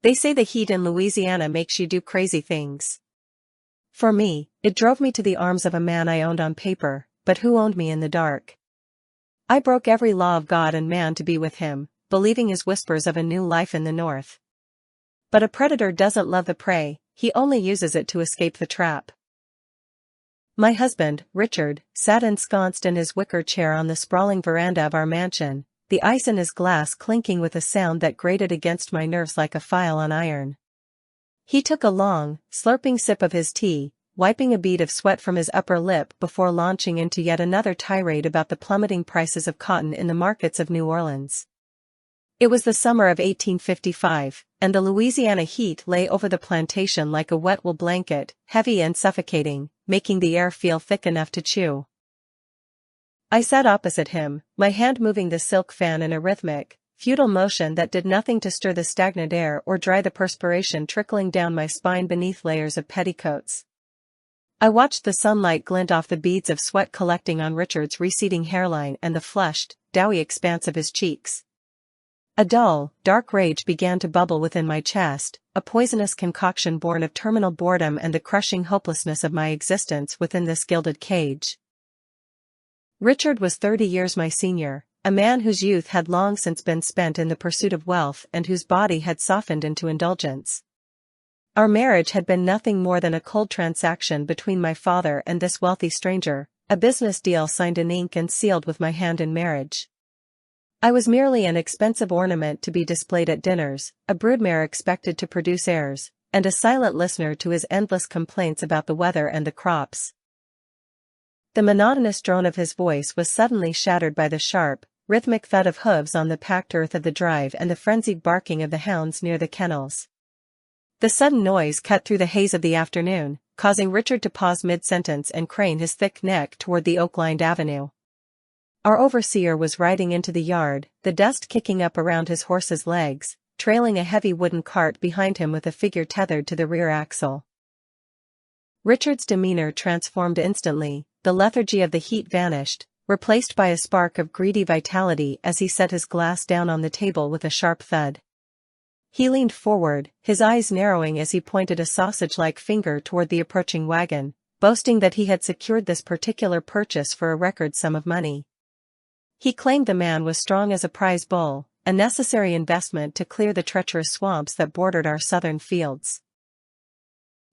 They say the heat in Louisiana makes you do crazy things. For me, it drove me to the arms of a man I owned on paper, but who owned me in the dark. I broke every law of God and man to be with him, believing his whispers of a new life in the north. But a predator doesn't love the prey, he only uses it to escape the trap. My husband, Richard, sat ensconced in his wicker chair on the sprawling veranda of our mansion, the ice in his glass clinking with a sound that grated against my nerves like a file on iron. He took a long, slurping sip of his tea, wiping a bead of sweat from his upper lip before launching into yet another tirade about the plummeting prices of cotton in the markets of New Orleans. It was the summer of 1855, and the Louisiana heat lay over the plantation like a wet wool blanket, heavy and suffocating, making the air feel thick enough to chew. I sat opposite him, my hand moving the silk fan in a rhythmic, futile motion that did nothing to stir the stagnant air or dry the perspiration trickling down my spine beneath layers of petticoats. I watched the sunlight glint off the beads of sweat collecting on Richard's receding hairline and the flushed, doughy expanse of his cheeks. A dull, dark rage began to bubble within my chest, a poisonous concoction born of terminal boredom and the crushing hopelessness of my existence within this gilded cage. Richard was 30 years my senior, a man whose youth had long since been spent in the pursuit of wealth and whose body had softened into indulgence. Our marriage had been nothing more than a cold transaction between my father and this wealthy stranger, a business deal signed in ink and sealed with my hand in marriage. I was merely an expensive ornament to be displayed at dinners, a broodmare expected to produce heirs, and a silent listener to his endless complaints about the weather and the crops. The monotonous drone of his voice was suddenly shattered by the sharp, rhythmic thud of hooves on the packed earth of the drive and the frenzied barking of the hounds near the kennels. The sudden noise cut through the haze of the afternoon, causing Richard to pause mid-sentence and crane his thick neck toward the oak-lined avenue. Our overseer was riding into the yard, the dust kicking up around his horse's legs, trailing a heavy wooden cart behind him with a figure tethered to the rear axle. Richard's demeanor transformed instantly, the lethargy of the heat vanished, replaced by a spark of greedy vitality as he set his glass down on the table with a sharp thud. He leaned forward, his eyes narrowing as he pointed a sausage-like finger toward the approaching wagon, boasting that he had secured this particular purchase for a record sum of money. He claimed the man was strong as a prize bull, a necessary investment to clear the treacherous swamps that bordered our southern fields.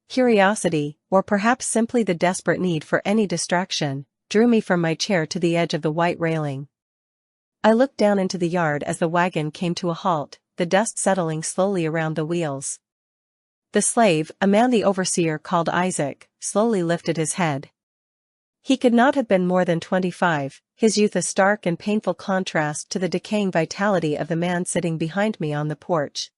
Curiosity, or perhaps simply the desperate need for any distraction, drew me from my chair to the edge of the white railing. I looked down into the yard as the wagon came to a halt, the dust settling slowly around the wheels. The slave, a man the overseer called Isaac, slowly lifted his head. He could not have been more than 25, his youth a stark and painful contrast to the decaying vitality of the man sitting behind me on the porch.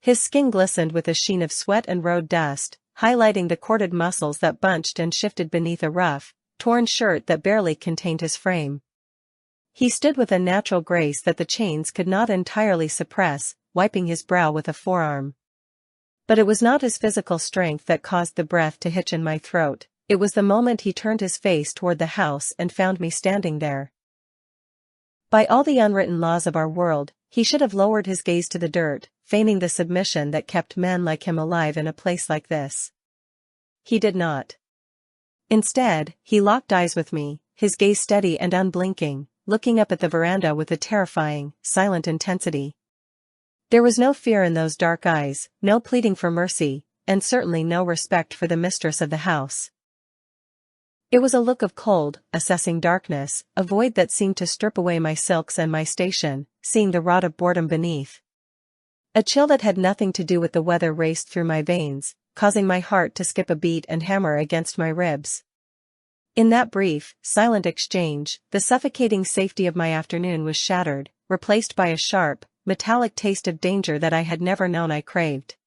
His skin glistened with a sheen of sweat and road dust, highlighting the corded muscles that bunched and shifted beneath a rough, torn shirt that barely contained his frame. He stood with a natural grace that the chains could not entirely suppress, wiping his brow with a forearm. But it was not his physical strength that caused the breath to hitch in my throat. It was the moment he turned his face toward the house and found me standing there. By all the unwritten laws of our world, he should have lowered his gaze to the dirt, feigning the submission that kept men like him alive in a place like this. He did not. Instead, he locked eyes with me, his gaze steady and unblinking, looking up at the veranda with a terrifying, silent intensity. There was no fear in those dark eyes, no pleading for mercy, and certainly no respect for the mistress of the house. It was a look of cold, assessing darkness, a void that seemed to strip away my silks and my station, seeing the rot of boredom beneath. A chill that had nothing to do with the weather raced through my veins, causing my heart to skip a beat and hammer against my ribs. In that brief, silent exchange, the suffocating safety of my afternoon was shattered, replaced by a sharp, metallic taste of danger that I had never known I craved.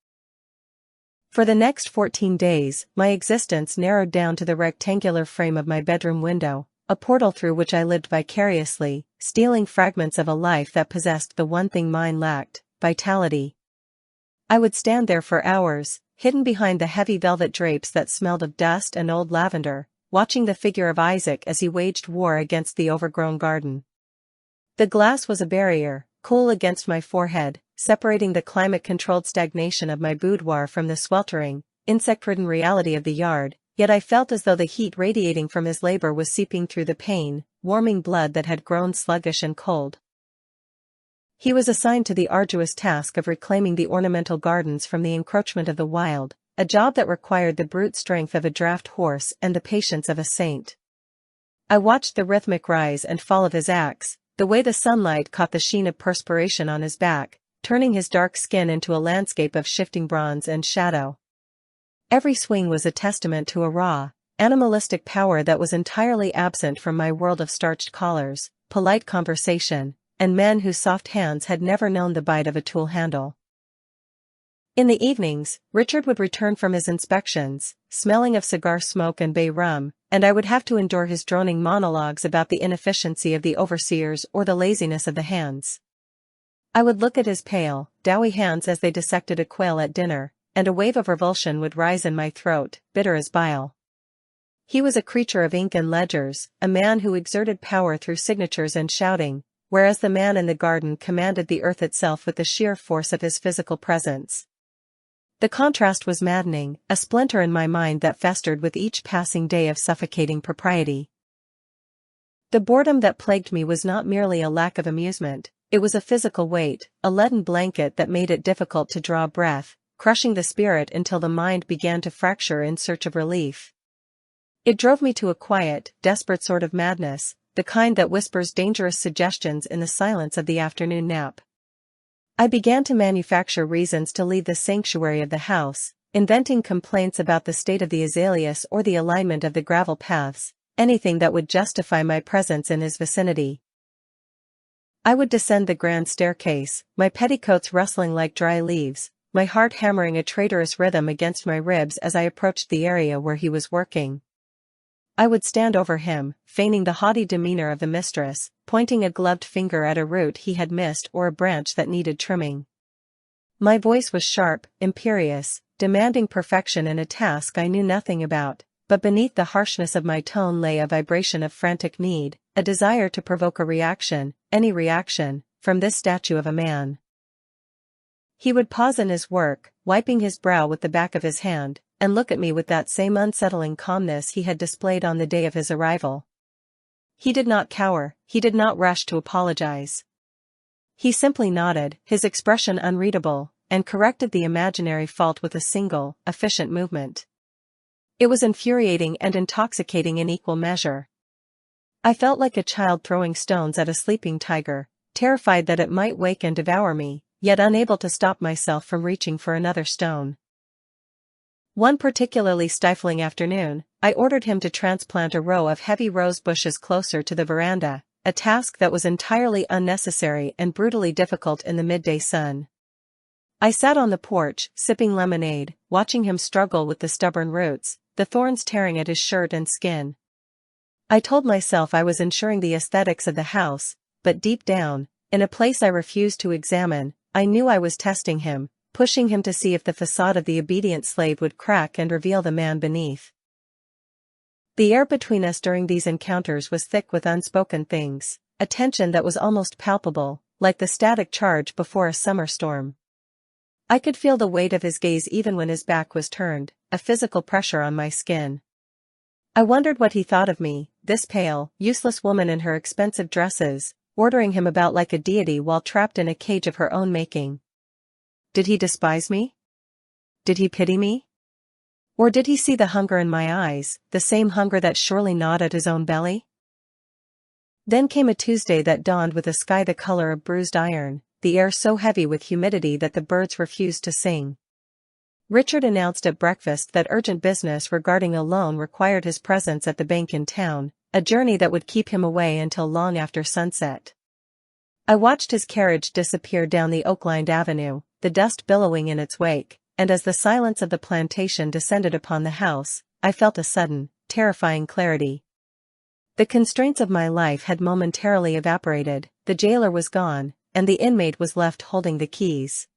For the next 14 days, my existence narrowed down to the rectangular frame of my bedroom window, a portal through which I lived vicariously, stealing fragments of a life that possessed the one thing mine lacked, vitality. I would stand there for hours, hidden behind the heavy velvet drapes that smelled of dust and old lavender, watching the figure of Isaac as he waged war against the overgrown garden. The glass was a barrier, cool against my forehead, separating the climate-controlled stagnation of my boudoir from the sweltering, insect-ridden reality of the yard, yet I felt as though the heat radiating from his labor was seeping through the pain, warming blood that had grown sluggish and cold. He was assigned to the arduous task of reclaiming the ornamental gardens from the encroachment of the wild, a job that required the brute strength of a draft horse and the patience of a saint. I watched the rhythmic rise and fall of his axe, the way the sunlight caught the sheen of perspiration on his back, turning his dark skin into a landscape of shifting bronze and shadow. Every swing was a testament to a raw, animalistic power that was entirely absent from my world of starched collars, polite conversation, and men whose soft hands had never known the bite of a tool handle. In the evenings, Richard would return from his inspections, smelling of cigar smoke and bay rum, and I would have to endure his droning monologues about the inefficiency of the overseers or the laziness of the hands. I would look at his pale, doughy hands as they dissected a quail at dinner, and a wave of revulsion would rise in my throat, bitter as bile. He was a creature of ink and ledgers, a man who exerted power through signatures and shouting, whereas the man in the garden commanded the earth itself with the sheer force of his physical presence. The contrast was maddening, a splinter in my mind that festered with each passing day of suffocating propriety. The boredom that plagued me was not merely a lack of amusement, it was a physical weight, a leaden blanket that made it difficult to draw breath, crushing the spirit until the mind began to fracture in search of relief. It drove me to a quiet, desperate sort of madness, the kind that whispers dangerous suggestions in the silence of the afternoon nap. I began to manufacture reasons to leave the sanctuary of the house, inventing complaints about the state of the azaleas or the alignment of the gravel paths, anything that would justify my presence in his vicinity. I would descend the grand staircase, my petticoats rustling like dry leaves, my heart hammering a traitorous rhythm against my ribs as I approached the area where he was working. I would stand over him, feigning the haughty demeanor of the mistress, pointing a gloved finger at a root he had missed or a branch that needed trimming. My voice was sharp, imperious, demanding perfection in a task I knew nothing about, but beneath the harshness of my tone lay a vibration of frantic need, a desire to provoke a reaction, any reaction, from this statue of a man. He would pause in his work, wiping his brow with the back of his hand, and look at me with that same unsettling calmness he had displayed on the day of his arrival. He did not cower, he did not rush to apologize. He simply nodded, his expression unreadable, and corrected the imaginary fault with a single, efficient movement. It was infuriating and intoxicating in equal measure. I felt like a child throwing stones at a sleeping tiger, terrified that it might wake and devour me, yet unable to stop myself from reaching for another stone. One particularly stifling afternoon, I ordered him to transplant a row of heavy rose bushes closer to the veranda, a task that was entirely unnecessary and brutally difficult in the midday sun. I sat on the porch, sipping lemonade, watching him struggle with the stubborn roots, the thorns tearing at his shirt and skin. I told myself I was ensuring the aesthetics of the house, but deep down, in a place I refused to examine, I knew I was testing him, pushing him to see if the facade of the obedient slave would crack and reveal the man beneath. The air between us during these encounters was thick with unspoken things, a tension that was almost palpable, like the static charge before a summer storm. I could feel the weight of his gaze even when his back was turned, a physical pressure on my skin. I wondered what he thought of me, this pale, useless woman in her expensive dresses, ordering him about like a deity while trapped in a cage of her own making. Did he despise me? Did he pity me? Or did he see the hunger in my eyes, the same hunger that surely gnawed at his own belly? Then came a Tuesday that dawned with a sky the color of bruised iron, the air so heavy with humidity that the birds refused to sing. Richard announced at breakfast that urgent business regarding a loan required his presence at the bank in town, a journey that would keep him away until long after sunset. I watched his carriage disappear down the oak-lined avenue, the dust billowing in its wake, and as the silence of the plantation descended upon the house, I felt a sudden, terrifying clarity. The constraints of my life had momentarily evaporated, the jailer was gone, and the inmate was left holding the keys.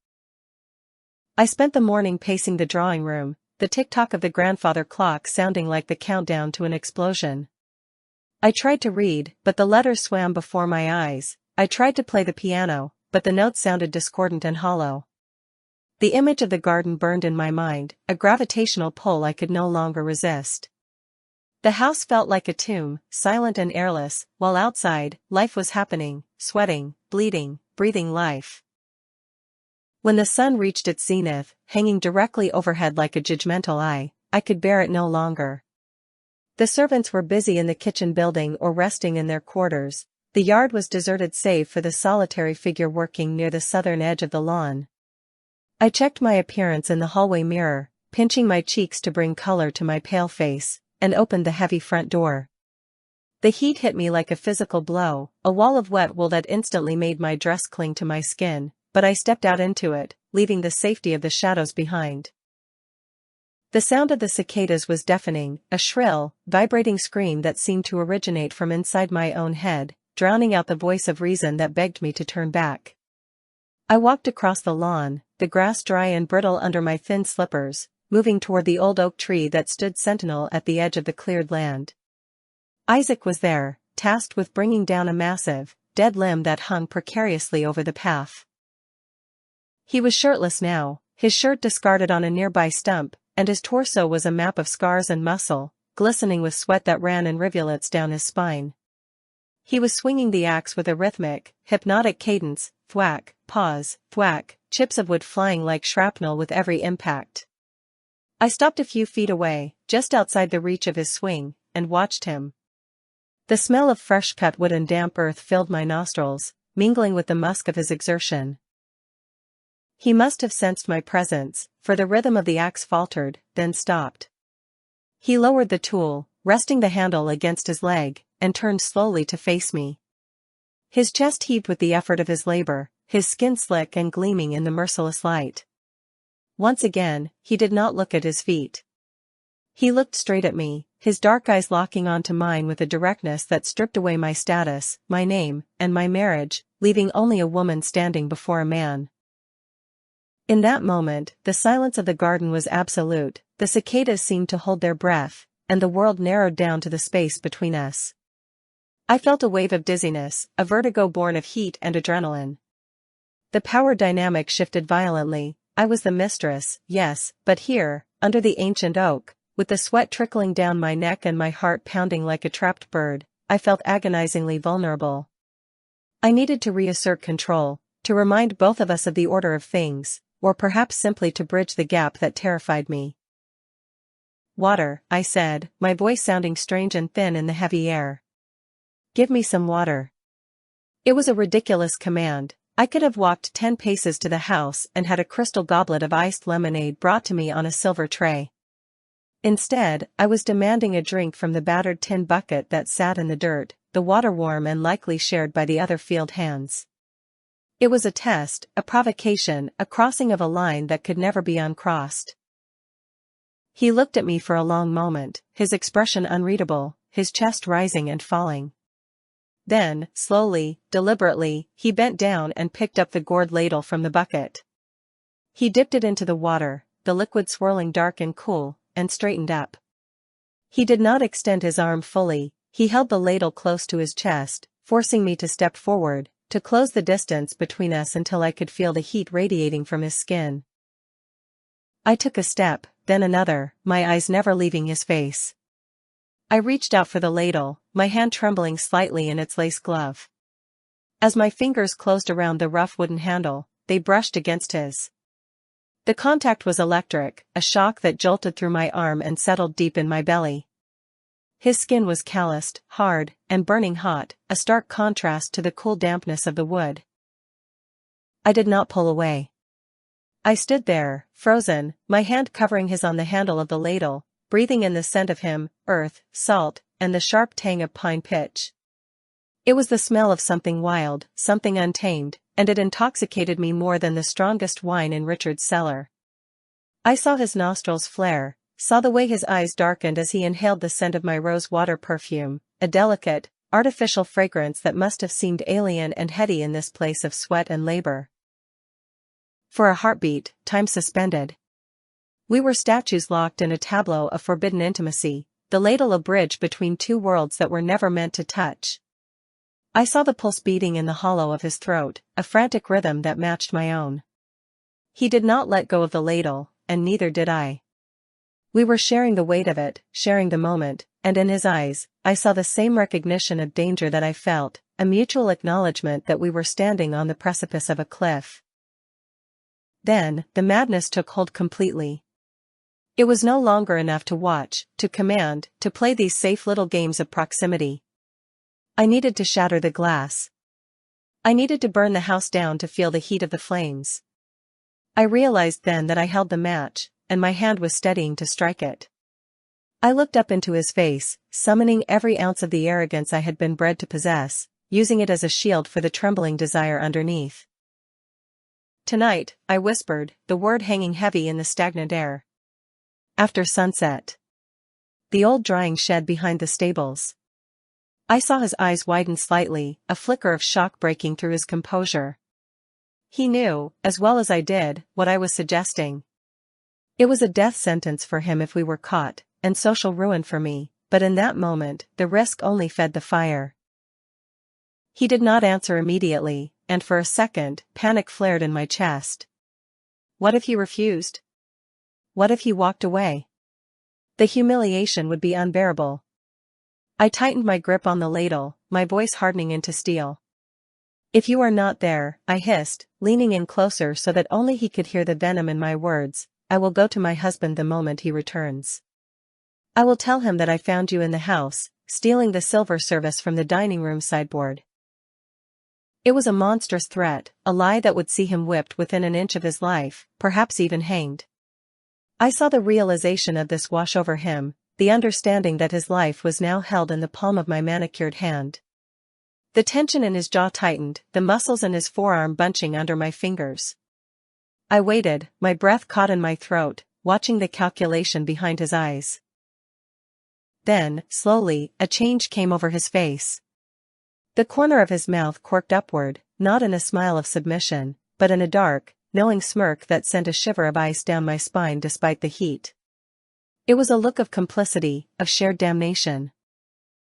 I spent the morning pacing the drawing room, the tick-tock of the grandfather clock sounding like the countdown to an explosion. I tried to read, but the letters swam before my eyes. I tried to play the piano, but the notes sounded discordant and hollow. The image of the garden burned in my mind, a gravitational pull I could no longer resist. The house felt like a tomb, silent and airless, while outside, life was happening, sweating, bleeding, breathing life. When the sun reached its zenith, hanging directly overhead like a judgmental eye, I could bear it no longer. The servants were busy in the kitchen building or resting in their quarters. The yard was deserted save for the solitary figure working near the southern edge of the lawn. I checked my appearance in the hallway mirror, pinching my cheeks to bring color to my pale face, and opened the heavy front door. The heat hit me like a physical blow, a wall of wet wool that instantly made my dress cling to my skin, but I stepped out into it, leaving the safety of the shadows behind. The sound of the cicadas was deafening, a shrill, vibrating scream that seemed to originate from inside my own head, drowning out the voice of reason that begged me to turn back. I walked across the lawn, the grass dry and brittle under my thin slippers, moving toward the old oak tree that stood sentinel at the edge of the cleared land. Isaac was there, tasked with bringing down a massive, dead limb that hung precariously over the path. He was shirtless now, his shirt discarded on a nearby stump, and his torso was a map of scars and muscle, glistening with sweat that ran in rivulets down his spine. He was swinging the axe with a rhythmic, hypnotic cadence, thwack, pause, thwack, chips of wood flying like shrapnel with every impact. I stopped a few feet away, just outside the reach of his swing, and watched him. The smell of fresh cut wood and damp earth filled my nostrils, mingling with the musk of his exertion. He must have sensed my presence, for the rhythm of the axe faltered, then stopped. He lowered the tool, resting the handle against his leg, and turned slowly to face me. His chest heaved with the effort of his labor, his skin slick and gleaming in the merciless light. Once again, he did not look at his feet. He looked straight at me, his dark eyes locking onto mine with a directness that stripped away my status, my name, and my marriage, leaving only a woman standing before a man. In that moment, the silence of the garden was absolute, the cicadas seemed to hold their breath, and the world narrowed down to the space between us. I felt a wave of dizziness, a vertigo born of heat and adrenaline. The power dynamic shifted violently. I was the mistress, yes, but here, under the ancient oak, with the sweat trickling down my neck and my heart pounding like a trapped bird, I felt agonizingly vulnerable. I needed to reassert control, to remind both of us of the order of things, or perhaps simply to bridge the gap that terrified me. "Water," I said, my voice sounding strange and thin in the heavy air. "Give me some water." It was a ridiculous command. I could have walked 10 paces to the house and had a crystal goblet of iced lemonade brought to me on a silver tray. Instead, I was demanding a drink from the battered tin bucket that sat in the dirt, the water warm and likely shared by the other field hands. It was a test, a provocation, a crossing of a line that could never be uncrossed. He looked at me for a long moment, his expression unreadable, his chest rising and falling. Then, slowly, deliberately, he bent down and picked up the gourd ladle from the bucket. He dipped it into the water, the liquid swirling dark and cool, and straightened up. He did not extend his arm fully, he held the ladle close to his chest, forcing me to step forward, to close the distance between us until I could feel the heat radiating from his skin. I took a step, then another, my eyes never leaving his face. I reached out for the ladle, my hand trembling slightly in its lace glove. As my fingers closed around the rough wooden handle, they brushed against his. The contact was electric, a shock that jolted through my arm and settled deep in my belly. His skin was calloused, hard, and burning hot, a stark contrast to the cool dampness of the wood. I did not pull away. I stood there, frozen, my hand covering his on the handle of the ladle, breathing in the scent of him, earth, salt, and the sharp tang of pine pitch. It was the smell of something wild, something untamed, and it intoxicated me more than the strongest wine in Richard's cellar. I saw his nostrils flare, saw the way his eyes darkened as he inhaled the scent of my rose water perfume, a delicate, artificial fragrance that must have seemed alien and heady in this place of sweat and labor. For a heartbeat, time suspended. We were statues locked in a tableau of forbidden intimacy, the ladle a bridge between two worlds that were never meant to touch. I saw the pulse beating in the hollow of his throat, a frantic rhythm that matched my own. He did not let go of the ladle, and neither did I. We were sharing the weight of it, sharing the moment, and in his eyes, I saw the same recognition of danger that I felt, a mutual acknowledgement that we were standing on the precipice of a cliff. Then, the madness took hold completely. It was no longer enough to watch, to command, to play these safe little games of proximity. I needed to shatter the glass. I needed to burn the house down to feel the heat of the flames. I realized then that I held the match, and my hand was steadying to strike it. I looked up into his face, summoning every ounce of the arrogance I had been bred to possess, using it as a shield for the trembling desire underneath. "Tonight," I whispered, the word hanging heavy in the stagnant air. "After sunset." The old drying shed behind the stables. I saw his eyes widen slightly, a flicker of shock breaking through his composure. He knew, as well as I did, what I was suggesting. It was a death sentence for him if we were caught, and social ruin for me, but in that moment, the risk only fed the fire. He did not answer immediately, and for a second, panic flared in my chest. What if he refused? What if he walked away? The humiliation would be unbearable. I tightened my grip on the ladle, my voice hardening into steel. "If you are not there," I hissed, leaning in closer so that only he could hear the venom in my words, "I will go to my husband the moment he returns. I will tell him that I found you in the house, stealing the silver service from the dining room sideboard." It was a monstrous threat, a lie that would see him whipped within an inch of his life, perhaps even hanged. I saw the realization of this wash over him, the understanding that his life was now held in the palm of my manicured hand. The tension in his jaw tightened, the muscles in his forearm bunching under my fingers. I waited, my breath caught in my throat, watching the calculation behind his eyes. Then, slowly, a change came over his face. The corner of his mouth quirked upward, not in a smile of submission, but in a dark, knowing smirk that sent a shiver of ice down my spine despite the heat. It was a look of complicity, of shared damnation.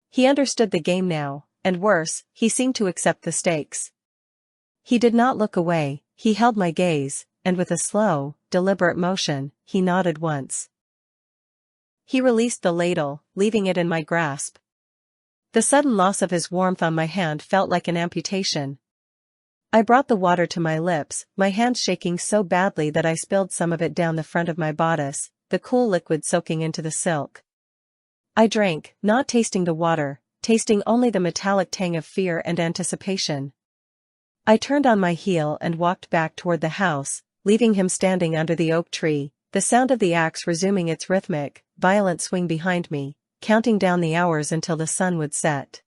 He understood the game now, and worse, he seemed to accept the stakes. He did not look away, he held my gaze, and with a slow, deliberate motion, he nodded once. He released the ladle, leaving it in my grasp. The sudden loss of his warmth on my hand felt like an amputation. I brought the water to my lips, my hand shaking so badly that I spilled some of it down the front of my bodice, the cool liquid soaking into the silk. I drank, not tasting the water, tasting only the metallic tang of fear and anticipation. I turned on my heel and walked back toward the house, leaving him standing under the oak tree, the sound of the axe resuming its rhythmic, violent swing behind me, counting down the hours until the sun would set.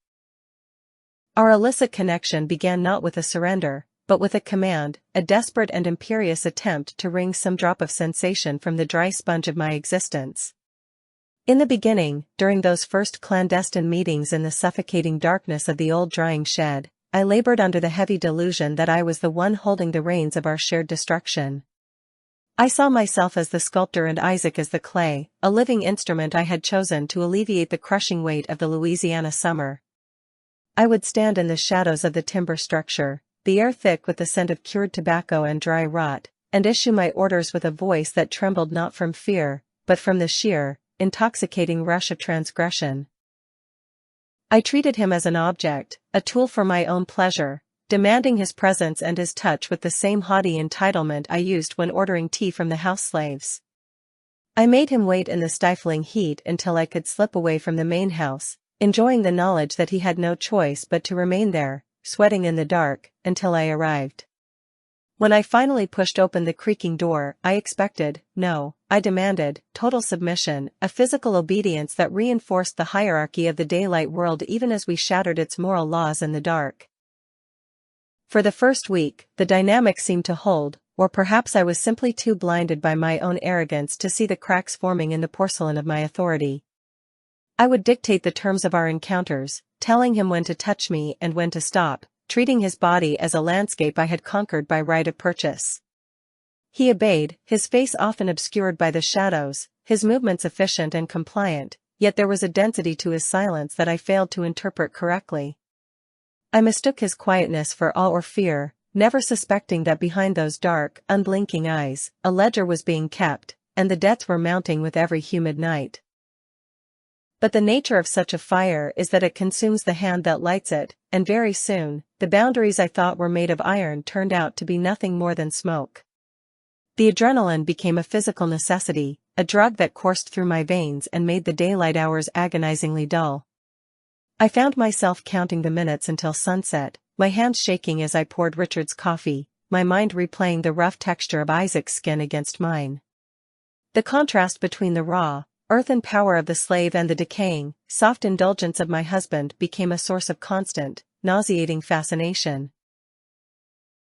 Our illicit connection began not with a surrender, but with a command, a desperate and imperious attempt to wring some drop of sensation from the dry sponge of my existence. In the beginning, during those first clandestine meetings in the suffocating darkness of the old drying shed, I labored under the heavy delusion that I was the one holding the reins of our shared destruction. I saw myself as the sculptor and Isaac as the clay, a living instrument I had chosen to alleviate the crushing weight of the Louisiana summer. I would stand in the shadows of the timber structure, the air thick with the scent of cured tobacco and dry rot, and issue my orders with a voice that trembled not from fear, but from the sheer, intoxicating rush of transgression. I treated him as an object, a tool for my own pleasure, demanding his presence and his touch with the same haughty entitlement I used when ordering tea from the house slaves. I made him wait in the stifling heat until I could slip away from the main house, enjoying the knowledge that he had no choice but to remain there, sweating in the dark, until I arrived. When I finally pushed open the creaking door, I expected, no, I demanded, total submission, a physical obedience that reinforced the hierarchy of the daylight world even as we shattered its moral laws in the dark. For the first week, the dynamic seemed to hold, or perhaps I was simply too blinded by my own arrogance to see the cracks forming in the porcelain of my authority. I would dictate the terms of our encounters, telling him when to touch me and when to stop, treating his body as a landscape I had conquered by right of purchase. He obeyed, his face often obscured by the shadows, his movements efficient and compliant, yet there was a density to his silence that I failed to interpret correctly. I mistook his quietness for awe or fear, never suspecting that behind those dark, unblinking eyes, a ledger was being kept, and the debts were mounting with every humid night. But the nature of such a fire is that it consumes the hand that lights it, and very soon, the boundaries I thought were made of iron turned out to be nothing more than smoke. The adrenaline became a physical necessity, a drug that coursed through my veins and made the daylight hours agonizingly dull. I found myself counting the minutes until sunset, my hands shaking as I poured Richard's coffee, my mind replaying the rough texture of Isaac's skin against mine. The contrast between the raw, earthen power of the slave and the decaying, soft indulgence of my husband became a source of constant, nauseating fascination.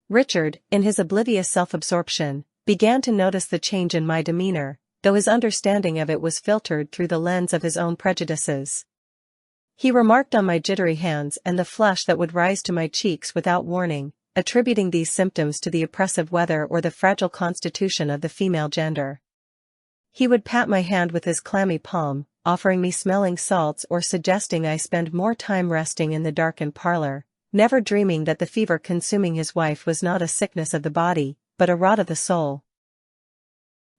Richard, in his oblivious self-absorption, began to notice the change in my demeanor, though his understanding of it was filtered through the lens of his own prejudices. He remarked on my jittery hands and the flush that would rise to my cheeks without warning, attributing these symptoms to the oppressive weather or the fragile constitution of the female gender. He would pat my hand with his clammy palm, offering me smelling salts or suggesting I spend more time resting in the darkened parlor, never dreaming that the fever consuming his wife was not a sickness of the body, but a rot of the soul.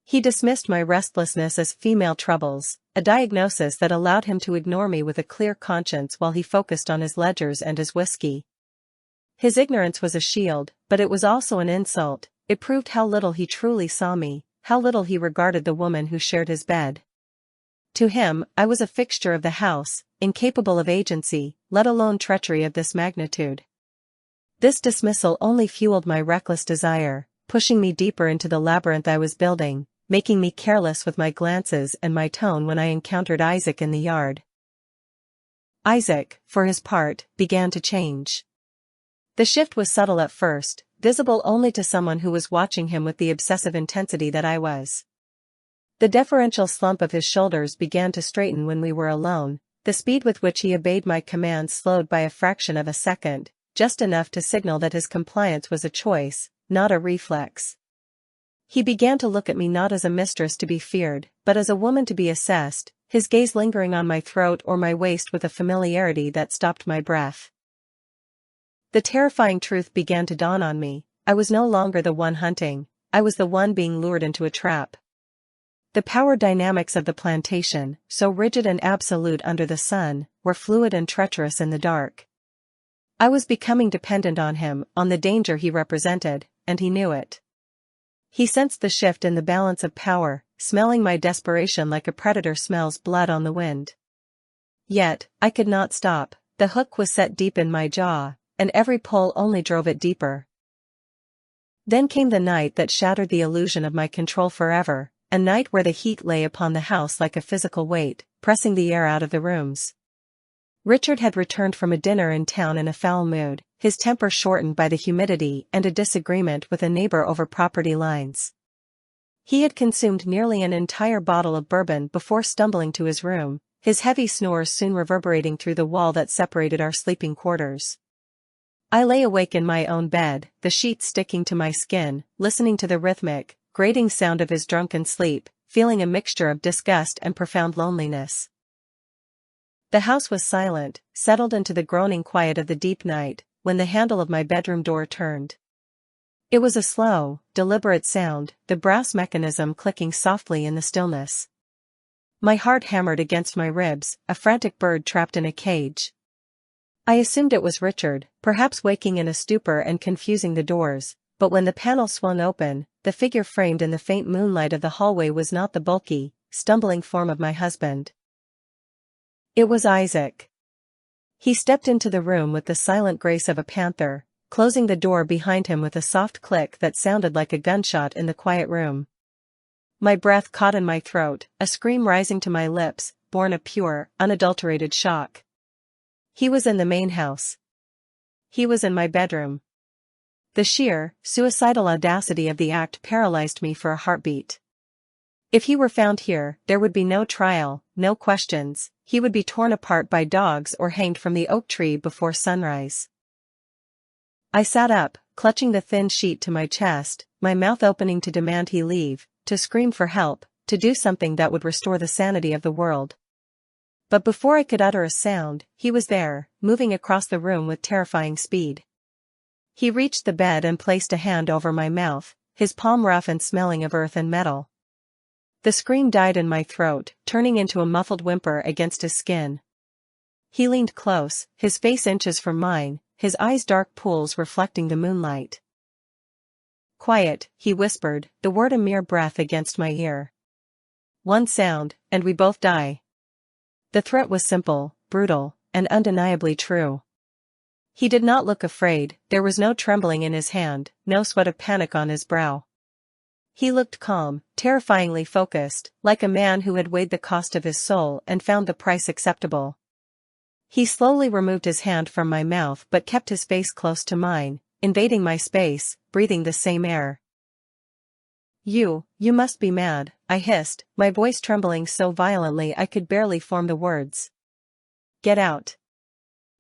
He dismissed my restlessness as female troubles, a diagnosis that allowed him to ignore me with a clear conscience while he focused on his ledgers and his whiskey. His ignorance was a shield, but it was also an insult. It proved how little he truly saw me, how little he regarded the woman who shared his bed. To him, I was a fixture of the house, incapable of agency, let alone treachery of this magnitude. This dismissal only fueled my reckless desire, pushing me deeper into the labyrinth I was building, making me careless with my glances and my tone when I encountered Isaac in the yard. Isaac, for his part, began to change. The shift was subtle at first, visible only to someone who was watching him with the obsessive intensity that I was. The deferential slump of his shoulders began to straighten when we were alone, the speed with which he obeyed my commands slowed by a fraction of a second, just enough to signal that his compliance was a choice, not a reflex. He began to look at me not as a mistress to be feared, but as a woman to be assessed, his gaze lingering on my throat or my waist with a familiarity that stopped my breath. The terrifying truth began to dawn on me. I was no longer the one hunting, I was the one being lured into a trap. The power dynamics of the plantation, so rigid and absolute under the sun, were fluid and treacherous in the dark. I was becoming dependent on him, on the danger he represented, and he knew it. He sensed the shift in the balance of power, smelling my desperation like a predator smells blood on the wind. Yet, I could not stop. The hook was set deep in my jaw, and every pull only drove it deeper. Then came the night that shattered the illusion of my control forever, a night where the heat lay upon the house like a physical weight, pressing the air out of the rooms. Richard had returned from a dinner in town in a foul mood, his temper shortened by the humidity and a disagreement with a neighbor over property lines. He had consumed nearly an entire bottle of bourbon before stumbling to his room, his heavy snores soon reverberating through the wall that separated our sleeping quarters. I lay awake in my own bed, the sheets sticking to my skin, listening to the rhythmic, grating sound of his drunken sleep, feeling a mixture of disgust and profound loneliness. The house was silent, settled into the groaning quiet of the deep night, when the handle of my bedroom door turned. It was a slow, deliberate sound, the brass mechanism clicking softly in the stillness. My heart hammered against my ribs, a frantic bird trapped in a cage. I assumed it was Richard, perhaps waking in a stupor and confusing the doors, but when the panel swung open, the figure framed in the faint moonlight of the hallway was not the bulky, stumbling form of my husband. It was Isaac. He stepped into the room with the silent grace of a panther, closing the door behind him with a soft click that sounded like a gunshot in the quiet room. My breath caught in my throat, a scream rising to my lips, born of pure, unadulterated shock. He was in the main house. He was in my bedroom. The sheer, suicidal audacity of the act paralyzed me for a heartbeat. If he were found here, there would be no trial, no questions, he would be torn apart by dogs or hanged from the oak tree before sunrise. I sat up, clutching the thin sheet to my chest, my mouth opening to demand he leave, to scream for help, to do something that would restore the sanity of the world. But before I could utter a sound, he was there, moving across the room with terrifying speed. He reached the bed and placed a hand over my mouth, his palm rough and smelling of earth and metal. The scream died in my throat, turning into a muffled whimper against his skin. He leaned close, his face inches from mine, his eyes dark pools reflecting the moonlight. "Quiet," he whispered, the word a mere breath against my ear. "One sound, and we both die." The threat was simple, brutal, and undeniably true. He did not look afraid, there was no trembling in his hand, no sweat of panic on his brow. He looked calm, terrifyingly focused, like a man who had weighed the cost of his soul and found the price acceptable. He slowly removed his hand from my mouth but kept his face close to mine, invading my space, breathing the same air. You must be mad," I hissed, my voice trembling so violently I could barely form the words. Get out.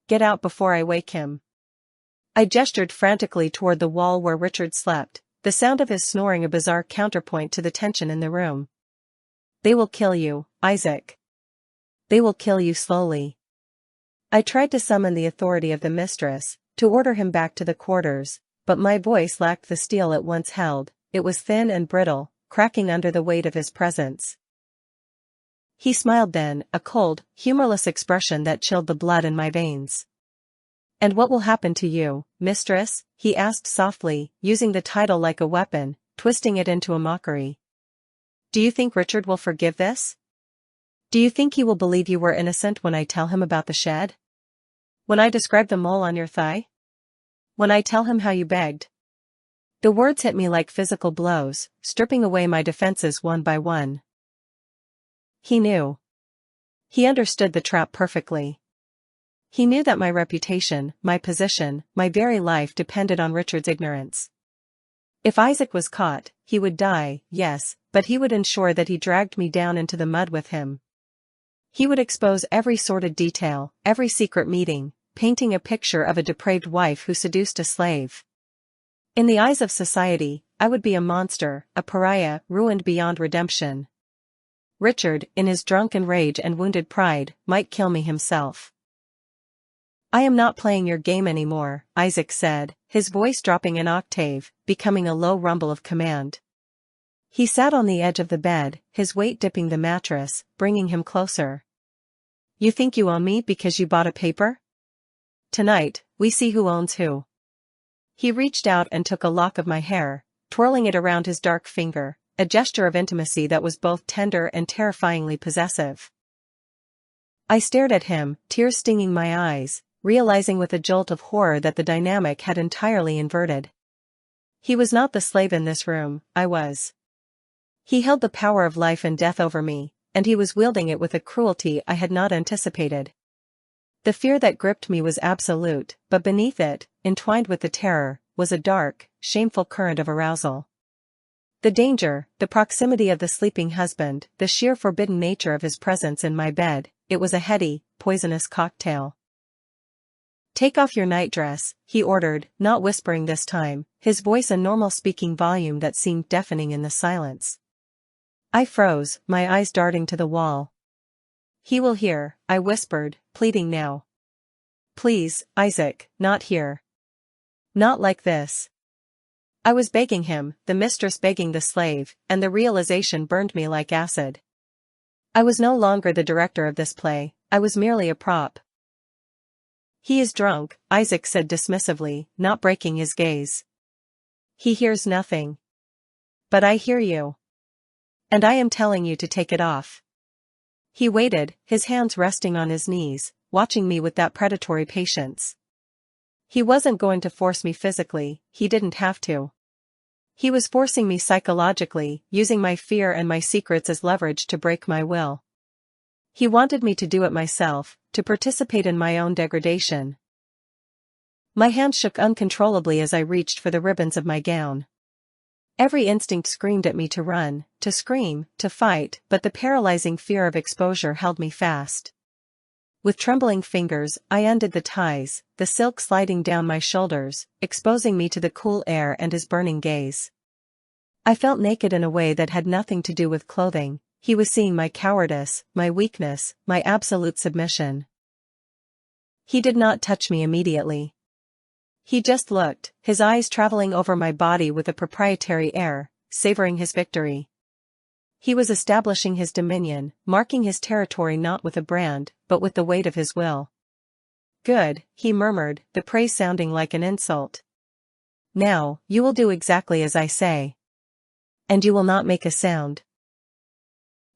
Get out before I wake him." I gestured frantically toward the wall where Richard slept, the sound of his snoring a bizarre counterpoint to the tension in the room. "They will kill you, Isaac. They will kill you slowly." I tried to summon the authority of the mistress, to order him back to the quarters, but my voice lacked the steel it once held, it was thin and brittle, cracking under the weight of his presence. He smiled then, a cold, humorless expression that chilled the blood in my veins. "And what will happen to you, mistress?" he asked softly, using the title like a weapon, twisting it into a mockery. "Do you think Richard will forgive this? Do you think he will believe you were innocent when I tell him about the shed? When I describe the mole on your thigh? When I tell him how you begged?" The words hit me like physical blows, stripping away my defenses one by one. He knew. He understood the trap perfectly. He knew that my reputation, my position, my very life depended on Richard's ignorance. If Isaac was caught, he would die, yes, but he would ensure that he dragged me down into the mud with him. He would expose every sordid detail, every secret meeting, painting a picture of a depraved wife who seduced a slave. In the eyes of society, I would be a monster, a pariah, ruined beyond redemption. Richard, in his drunken rage and wounded pride, might kill me himself. "I am not playing your game anymore," Isaac said, his voice dropping an octave, becoming a low rumble of command. He sat on the edge of the bed, his weight dipping the mattress, bringing him closer. "You think you own me because you bought a paper? Tonight, we see who owns who." He reached out and took a lock of my hair, twirling it around his dark finger, a gesture of intimacy that was both tender and terrifyingly possessive. I stared at him, tears stinging my eyes, realizing with a jolt of horror that the dynamic had entirely inverted. He was not the slave in this room, I was. He held the power of life and death over me, and he was wielding it with a cruelty I had not anticipated. The fear that gripped me was absolute, but beneath it, entwined with the terror, was a dark, shameful current of arousal. The danger, the proximity of the sleeping husband, the sheer forbidden nature of his presence in my bed, it was a heady, poisonous cocktail. "Take off your nightdress," he ordered, not whispering this time, his voice a normal speaking volume that seemed deafening in the silence. I froze, my eyes darting to the wall. "He will hear," I whispered, pleading now. "Please, Isaac, not here. Not like this." I was begging him, the mistress begging the slave, and the realization burned me like acid. I was no longer the director of this play, I was merely a prop. "He is drunk," Isaac said dismissively, not breaking his gaze. "He hears nothing. But I hear you. And I am telling you to take it off." He waited, his hands resting on his knees, watching me with that predatory patience. He wasn't going to force me physically, he didn't have to. He was forcing me psychologically, using my fear and my secrets as leverage to break my will. He wanted me to do it myself, to participate in my own degradation. My hand shook uncontrollably as I reached for the ribbons of my gown. Every instinct screamed at me to run, to scream, to fight, but the paralyzing fear of exposure held me fast. With trembling fingers, I undid the ties, the silk sliding down my shoulders, exposing me to the cool air and his burning gaze. I felt naked in a way that had nothing to do with clothing, he was seeing my cowardice, my weakness, my absolute submission. He did not touch me immediately. He just looked, his eyes traveling over my body with a proprietary air, savoring his victory. He was establishing his dominion, marking his territory not with a brand, but with the weight of his will. "Good," he murmured, the praise sounding like an insult. "Now, you will do exactly as I say. And you will not make a sound."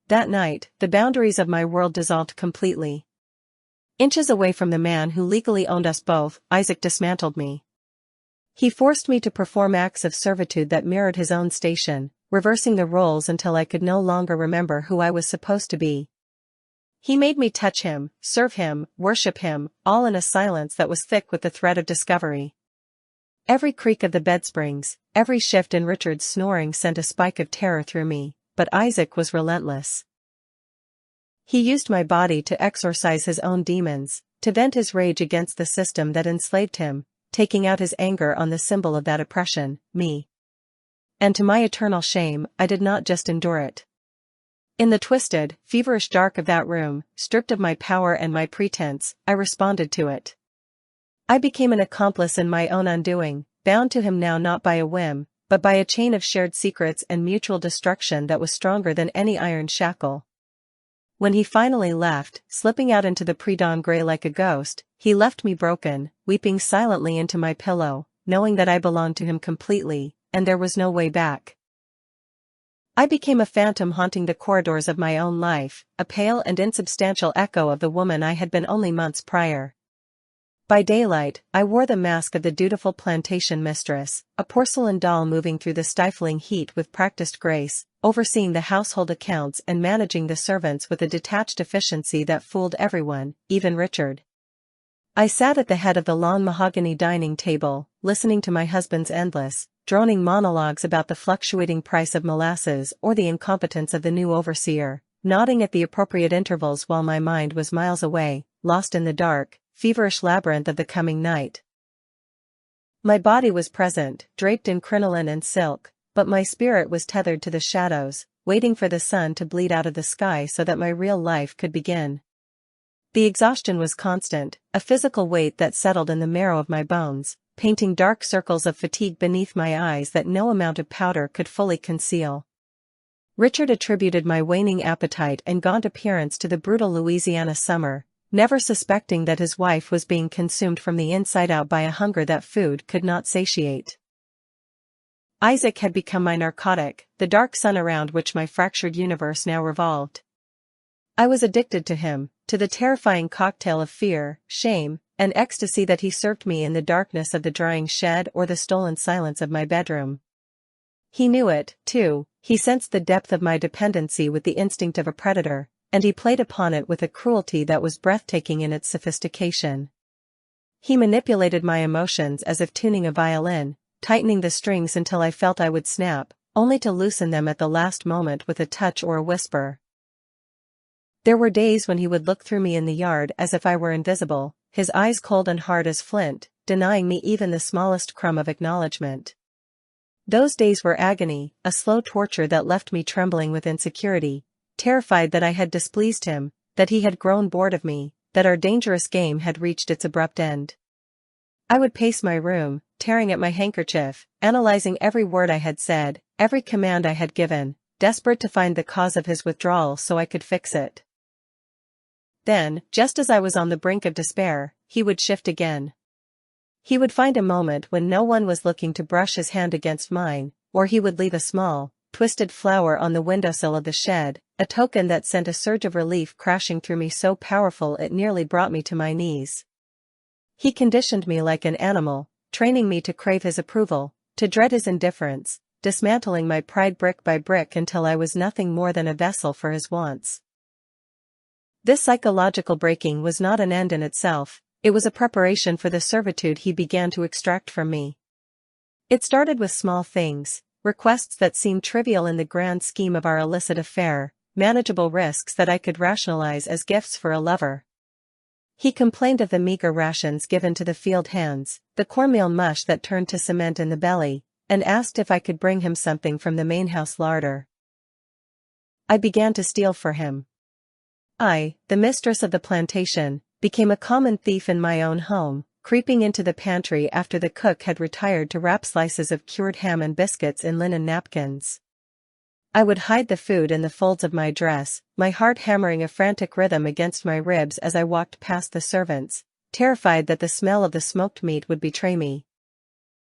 That night, the boundaries of my world dissolved completely. Inches away from the man who legally owned us both, Isaac dismantled me. He forced me to perform acts of servitude that mirrored his own station, reversing the roles until I could no longer remember who I was supposed to be. He made me touch him, serve him, worship him, all in a silence that was thick with the threat of discovery. Every creak of the bedsprings, every shift in Richard's snoring sent a spike of terror through me, but Isaac was relentless. He used my body to exorcise his own demons, to vent his rage against the system that enslaved him, taking out his anger on the symbol of that oppression, me. And to my eternal shame, I did not just endure it. In the twisted, feverish dark of that room, stripped of my power and my pretense, I responded to it. I became an accomplice in my own undoing, bound to him now not by a whim, but by a chain of shared secrets and mutual destruction that was stronger than any iron shackle. When he finally left, slipping out into the pre-dawn gray like a ghost, he left me broken, weeping silently into my pillow, knowing that I belonged to him completely, and there was no way back. I became a phantom haunting the corridors of my own life, a pale and insubstantial echo of the woman I had been only months prior. By daylight, I wore the mask of the dutiful plantation mistress, a porcelain doll moving through the stifling heat with practiced grace, overseeing the household accounts and managing the servants with a detached efficiency that fooled everyone, even Richard. I sat at the head of the long mahogany dining table, listening to my husband's endless, droning monologues about the fluctuating price of molasses or the incompetence of the new overseer, nodding at the appropriate intervals while my mind was miles away, lost in the dark, feverish labyrinth of the coming night. My body was present, draped in crinoline and silk, but my spirit was tethered to the shadows, waiting for the sun to bleed out of the sky so that my real life could begin. The exhaustion was constant, a physical weight that settled in the marrow of my bones, painting dark circles of fatigue beneath my eyes that no amount of powder could fully conceal. Richard attributed my waning appetite and gaunt appearance to the brutal Louisiana summer, never suspecting that his wife was being consumed from the inside out by a hunger that food could not satiate. Isaac had become my narcotic, the dark sun around which my fractured universe now revolved. I was addicted to him, to the terrifying cocktail of fear, shame, and ecstasy that he served me in the darkness of the drying shed or the stolen silence of my bedroom. He knew it, too, he sensed the depth of my dependency with the instinct of a predator, and he played upon it with a cruelty that was breathtaking in its sophistication. He manipulated my emotions as if tuning a violin, tightening the strings until I felt I would snap, only to loosen them at the last moment with a touch or a whisper. There were days when he would look through me in the yard as if I were invisible, his eyes cold and hard as flint, denying me even the smallest crumb of acknowledgement. Those days were agony, a slow torture that left me trembling with insecurity, terrified that I had displeased him, that he had grown bored of me, that our dangerous game had reached its abrupt end. I would pace my room, tearing at my handkerchief, analyzing every word I had said, every command I had given, desperate to find the cause of his withdrawal so I could fix it. Then, just as I was on the brink of despair, he would shift again. He would find a moment when no one was looking to brush his hand against mine, or he would leave a small, twisted flower on the windowsill of the shed, a token that sent a surge of relief crashing through me so powerful it nearly brought me to my knees. He conditioned me like an animal, training me to crave his approval, to dread his indifference, dismantling my pride brick by brick until I was nothing more than a vessel for his wants. This psychological breaking was not an end in itself, it was a preparation for the servitude he began to extract from me. It started with small things, requests that seemed trivial in the grand scheme of our illicit affair, manageable risks that I could rationalize as gifts for a lover. He complained of the meager rations given to the field hands, the cornmeal mush that turned to cement in the belly, and asked if I could bring him something from the main house larder. I began to steal for him. I, the mistress of the plantation, became a common thief in my own home, creeping into the pantry after the cook had retired to wrap slices of cured ham and biscuits in linen napkins. I would hide the food in the folds of my dress, my heart hammering a frantic rhythm against my ribs as I walked past the servants, terrified that the smell of the smoked meat would betray me.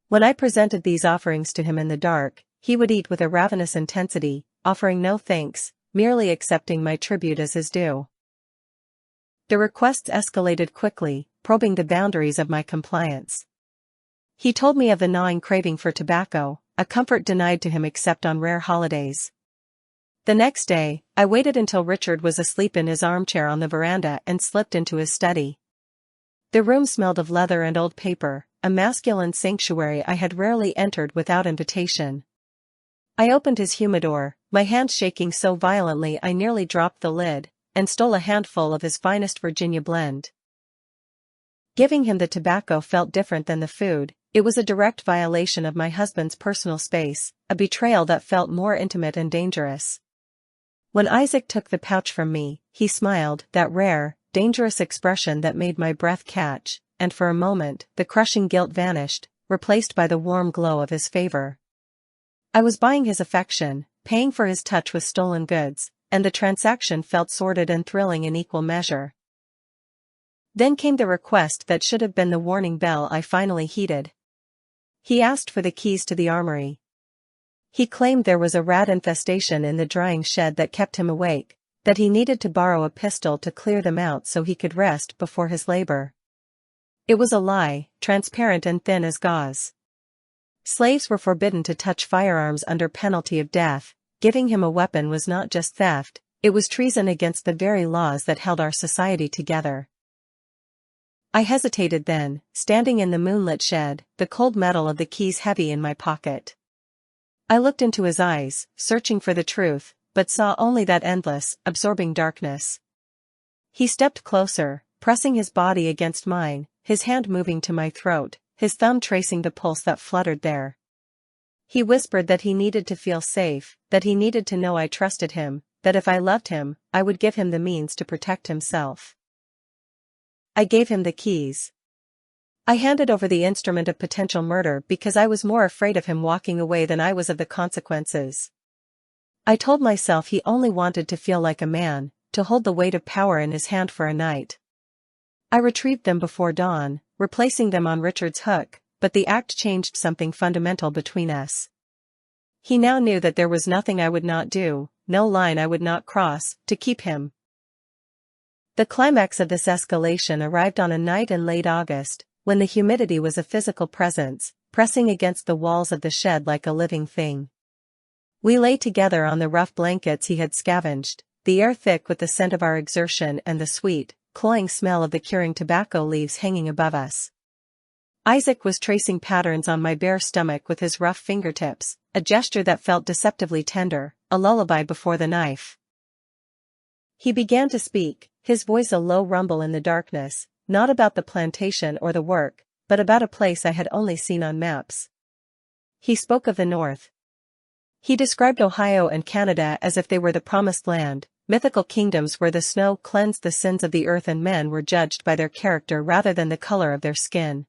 When I presented these offerings to him in the dark, he would eat with a ravenous intensity, offering no thanks, merely accepting my tribute as his due. The requests escalated quickly, probing the boundaries of my compliance. He told me of the gnawing craving for tobacco, a comfort denied to him except on rare holidays. The next day, I waited until Richard was asleep in his armchair on the veranda and slipped into his study. The room smelled of leather and old paper, a masculine sanctuary I had rarely entered without invitation. I opened his humidor, my hand shaking so violently I nearly dropped the lid, and stole a handful of his finest Virginia blend. Giving him the tobacco felt different than the food. It was a direct violation of my husband's personal space, a betrayal that felt more intimate and dangerous. When Isaac took the pouch from me, he smiled, that rare, dangerous expression that made my breath catch, and for a moment, the crushing guilt vanished, replaced by the warm glow of his favor. I was buying his affection, paying for his touch with stolen goods, and the transaction felt sordid and thrilling in equal measure. Then came the request that should have been the warning bell I finally heeded. He asked for the keys to the armory. He claimed there was a rat infestation in the drying shed that kept him awake, that he needed to borrow a pistol to clear them out so he could rest before his labor. It was a lie, transparent and thin as gauze. Slaves were forbidden to touch firearms under penalty of death. Giving him a weapon was not just theft, it was treason against the very laws that held our society together. I hesitated then, standing in the moonlit shed, the cold metal of the keys heavy in my pocket. I looked into his eyes, searching for the truth, but saw only that endless, absorbing darkness. He stepped closer, pressing his body against mine, his hand moving to my throat, his thumb tracing the pulse that fluttered there. He whispered that he needed to feel safe, that he needed to know I trusted him, that if I loved him, I would give him the means to protect himself. I gave him the keys. I handed over the instrument of potential murder because I was more afraid of him walking away than I was of the consequences. I told myself he only wanted to feel like a man, to hold the weight of power in his hand for a night. I retrieved them before dawn, replacing them on Richard's hook, but the act changed something fundamental between us. He now knew that there was nothing I would not do, no line I would not cross, to keep him. The climax of this escalation arrived on a night in late August, when the humidity was a physical presence, pressing against the walls of the shed like a living thing. We lay together on the rough blankets he had scavenged, the air thick with the scent of our exertion and the sweet, cloying smell of the curing tobacco leaves hanging above us. Isaac was tracing patterns on my bare stomach with his rough fingertips, a gesture that felt deceptively tender, a lullaby before the knife. He began to speak, his voice a low rumble in the darkness, not about the plantation or the work, but about a place I had only seen on maps. He spoke of the North. He described Ohio and Canada as if they were the promised land, mythical kingdoms where the snow cleansed the sins of the earth and men were judged by their character rather than the color of their skin.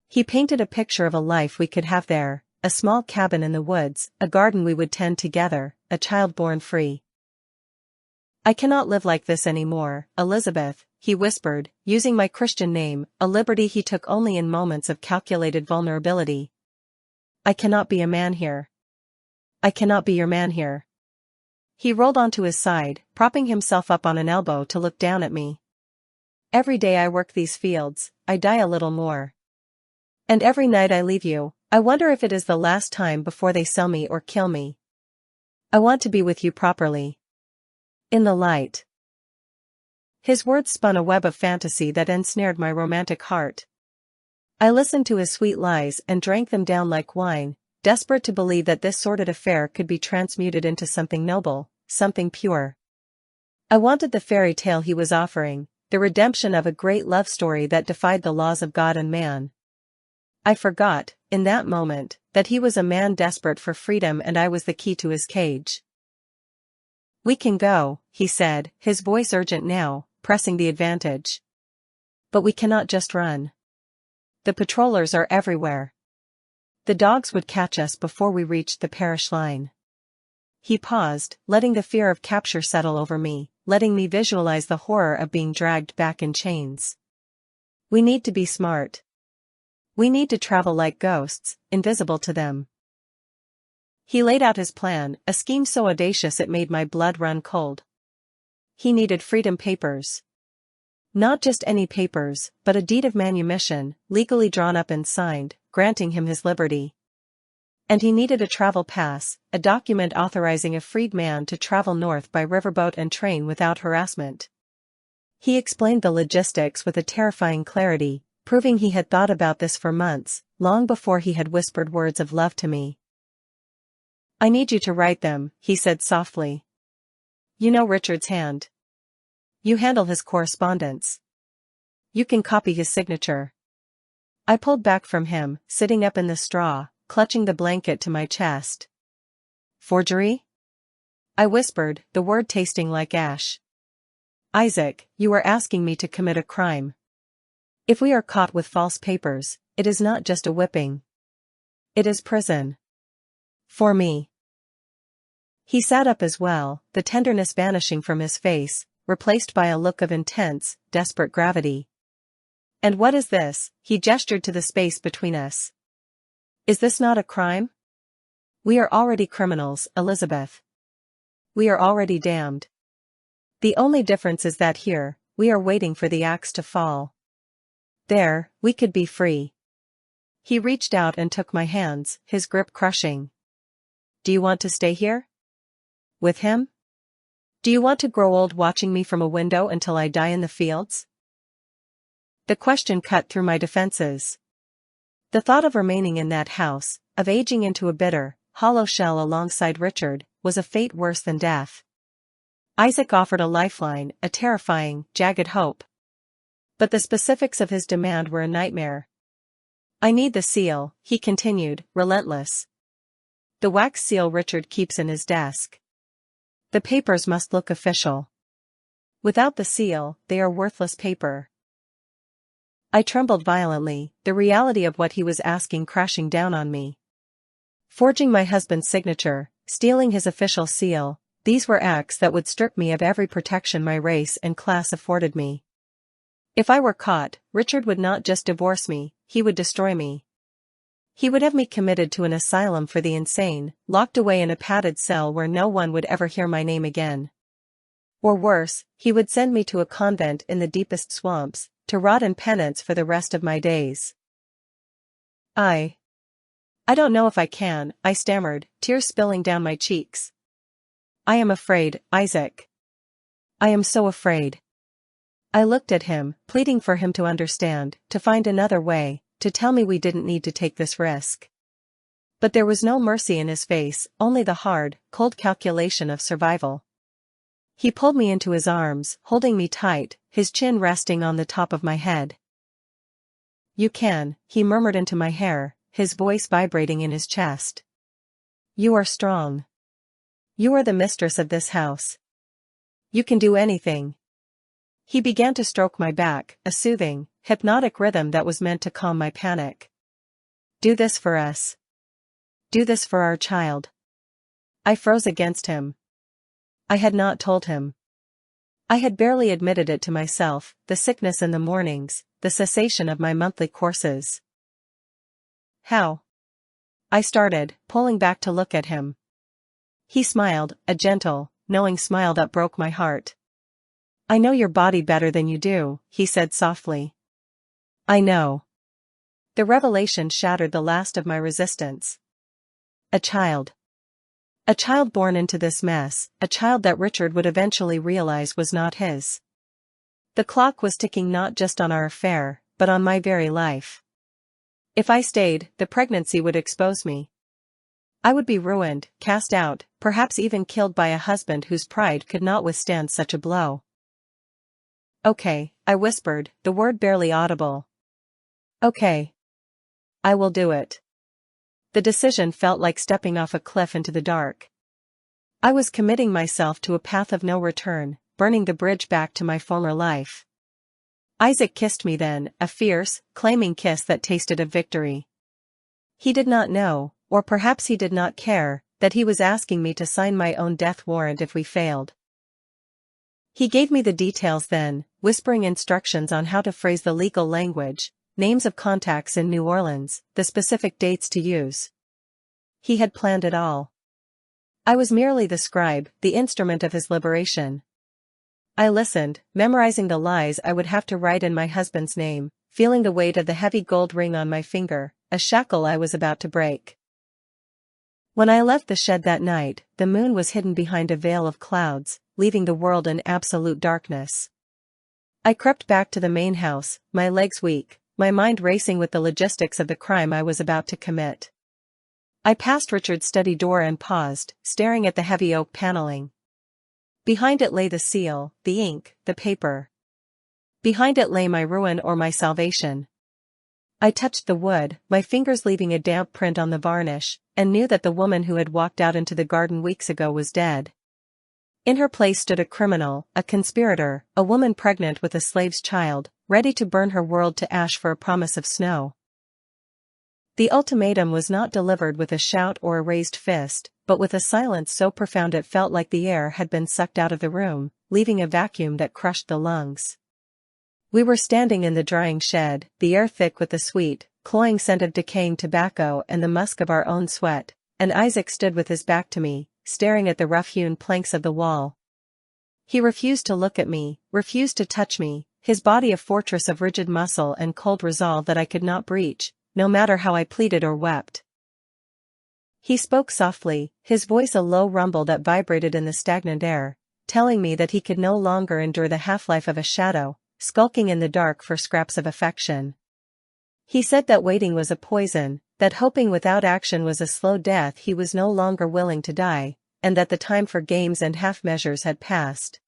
He painted a picture of a life we could have there, a small cabin in the woods, a garden we would tend together, a child born free. I cannot live like this anymore, Elizabeth, he whispered, using my Christian name, a liberty he took only in moments of calculated vulnerability. I cannot be a man here. I cannot be your man here. He rolled onto his side, propping himself up on an elbow to look down at me. Every day I work these fields, I die a little more. And every night I leave you, I wonder if it is the last time before they sell me or kill me. I want to be with you properly. In the light. His words spun a web of fantasy that ensnared my romantic heart. I listened to his sweet lies and drank them down like wine, desperate to believe that this sordid affair could be transmuted into something noble, something pure. I wanted the fairy tale he was offering, the redemption of a great love story that defied the laws of God and man. I forgot, in that moment, that he was a man desperate for freedom and I was the key to his cage. We can go, he said, his voice urgent now, pressing the advantage. But we cannot just run. The patrollers are everywhere. The dogs would catch us before we reached the parish line. He paused, letting the fear of capture settle over me, letting me visualize the horror of being dragged back in chains. We need to be smart. We need to travel like ghosts, invisible to them. He laid out his plan, a scheme so audacious it made my blood run cold. He needed freedom papers. Not just any papers, but a deed of manumission, legally drawn up and signed, granting him his liberty. And he needed a travel pass, a document authorizing a freed man to travel north by riverboat and train without harassment. He explained the logistics with a terrifying clarity, proving he had thought about this for months, long before he had whispered words of love to me. I need you to write them, he said softly. You know Richard's hand. You handle his correspondence. You can copy his signature. I pulled back from him, sitting up in the straw, clutching the blanket to my chest. Forgery? I whispered, the word tasting like ash. Isaac, you are asking me to commit a crime. If we are caught with false papers, it is not just a whipping. It is prison. For me. He sat up as well, the tenderness vanishing from his face, replaced by a look of intense, desperate gravity. And what is this? He gestured to the space between us. Is this not a crime? We are already criminals, Elizabeth. We are already damned. The only difference is that here, we are waiting for the axe to fall. There, we could be free. He reached out and took my hands, his grip crushing. Do you want to stay here? With him? Do you want to grow old watching me from a window until I die in the fields? The question cut through my defenses. The thought of remaining in that house, of aging into a bitter, hollow shell alongside Richard, was a fate worse than death. Isaac offered a lifeline, a terrifying, jagged hope. But the specifics of his demand were a nightmare. I need the seal, he continued, relentless. The wax seal Richard keeps in his desk. The papers must look official. Without the seal, they are worthless paper. I trembled violently, the reality of what he was asking crashing down on me. Forging my husband's signature, stealing his official seal, these were acts that would strip me of every protection my race and class afforded me. If I were caught, Richard would not just divorce me, he would destroy me. He would have me committed to an asylum for the insane, locked away in a padded cell where no one would ever hear my name again. Or worse, he would send me to a convent in the deepest swamps, to rot in penance for the rest of my days. I don't know if I can, I stammered, tears spilling down my cheeks. I am afraid, Isaac. I am so afraid. I looked at him, pleading for him to understand, to find another way, to tell me we didn't need to take this risk. But there was no mercy in his face, only the hard, cold calculation of survival. He pulled me into his arms, holding me tight, his chin resting on the top of my head. You can, he murmured into my hair, his voice vibrating in his chest. You are strong. You are the mistress of this house. You can do anything. He began to stroke my back, a soothing, hypnotic rhythm that was meant to calm my panic. Do this for us. Do this for our child. I froze against him. I had not told him. I had barely admitted it to myself, the sickness in the mornings, the cessation of my monthly courses. How? I started, pulling back to look at him. He smiled, a gentle, knowing smile that broke my heart. I know your body better than you do, he said softly. I know. The revelation shattered the last of my resistance. A child. A child born into this mess, a child that Richard would eventually realize was not his. The clock was ticking not just on our affair, but on my very life. If I stayed, the pregnancy would expose me. I would be ruined, cast out, perhaps even killed by a husband whose pride could not withstand such a blow. Okay, I whispered, the word barely audible. Okay. I will do it. The decision felt like stepping off a cliff into the dark. I was committing myself to a path of no return, burning the bridge back to my former life. Isaac kissed me then, a fierce, claiming kiss that tasted of victory. He did not know, or perhaps he did not care, that he was asking me to sign my own death warrant if we failed. He gave me the details then, whispering instructions on how to phrase the legal language, names of contacts in New Orleans, the specific dates to use. He had planned it all. I was merely the scribe, the instrument of his liberation. I listened, memorizing the lies I would have to write in my husband's name, feeling the weight of the heavy gold ring on my finger, a shackle I was about to break. When I left the shed that night, the moon was hidden behind a veil of clouds, leaving the world in absolute darkness. I crept back to the main house, my legs weak, my mind racing with the logistics of the crime I was about to commit. I passed Richard's study door and paused, staring at the heavy oak paneling. Behind it lay the seal, the ink, the paper. Behind it lay my ruin or my salvation. I touched the wood, my fingers leaving a damp print on the varnish, and knew that the woman who had walked out into the garden weeks ago was dead. In her place stood a criminal, a conspirator, a woman pregnant with a slave's child, ready to burn her world to ash for a promise of snow. The ultimatum was not delivered with a shout or a raised fist, but with a silence so profound it felt like the air had been sucked out of the room, leaving a vacuum that crushed the lungs. We were standing in the drying shed, the air thick with the sweet, cloying scent of decaying tobacco and the musk of our own sweat, and Isaac stood with his back to me, staring at the rough-hewn planks of the wall. He refused to look at me, refused to touch me, his body a fortress of rigid muscle and cold resolve that I could not breach, no matter how I pleaded or wept. He spoke softly, his voice a low rumble that vibrated in the stagnant air, telling me that he could no longer endure the half-life of a shadow, skulking in the dark for scraps of affection. He said that waiting was a poison, that hoping without action was a slow death. He was no longer willing to die, and that the time for games and half-measures had passed.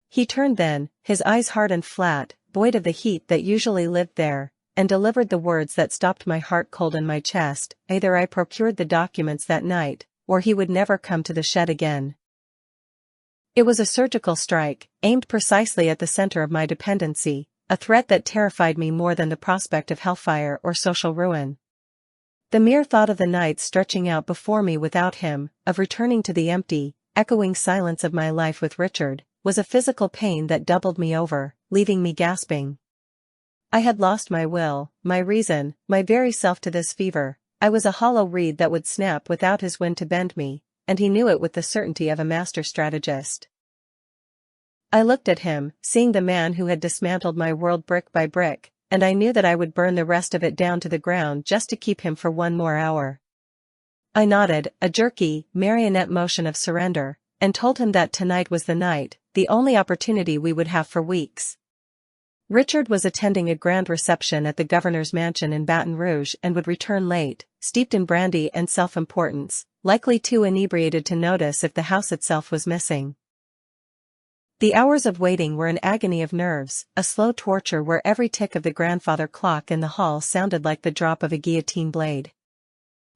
He turned then, his eyes hard and flat, void of the heat that usually lived there, and delivered the words that stopped my heart cold in my chest: either I procured the documents that night, or he would never come to the shed again. It was a surgical strike, aimed precisely at the center of my dependency, a threat that terrified me more than the prospect of hellfire or social ruin. The mere thought of the nights stretching out before me without him, of returning to the empty, echoing silence of my life with Richard, was a physical pain that doubled me over, leaving me gasping. I had lost my will, my reason, my very self to this fever. I was a hollow reed that would snap without his wind to bend me, and he knew it with the certainty of a master strategist. I looked at him, seeing the man who had dismantled my world brick by brick, and I knew that I would burn the rest of it down to the ground just to keep him for one more hour. I nodded, a jerky, marionette motion of surrender, and told him that tonight was the night, the only opportunity we would have for weeks. Richard was attending a grand reception at the governor's mansion in Baton Rouge and would return late, steeped in brandy and self-importance, likely too inebriated to notice if the house itself was missing. The hours of waiting were an agony of nerves, a slow torture where every tick of the grandfather clock in the hall sounded like the drop of a guillotine blade.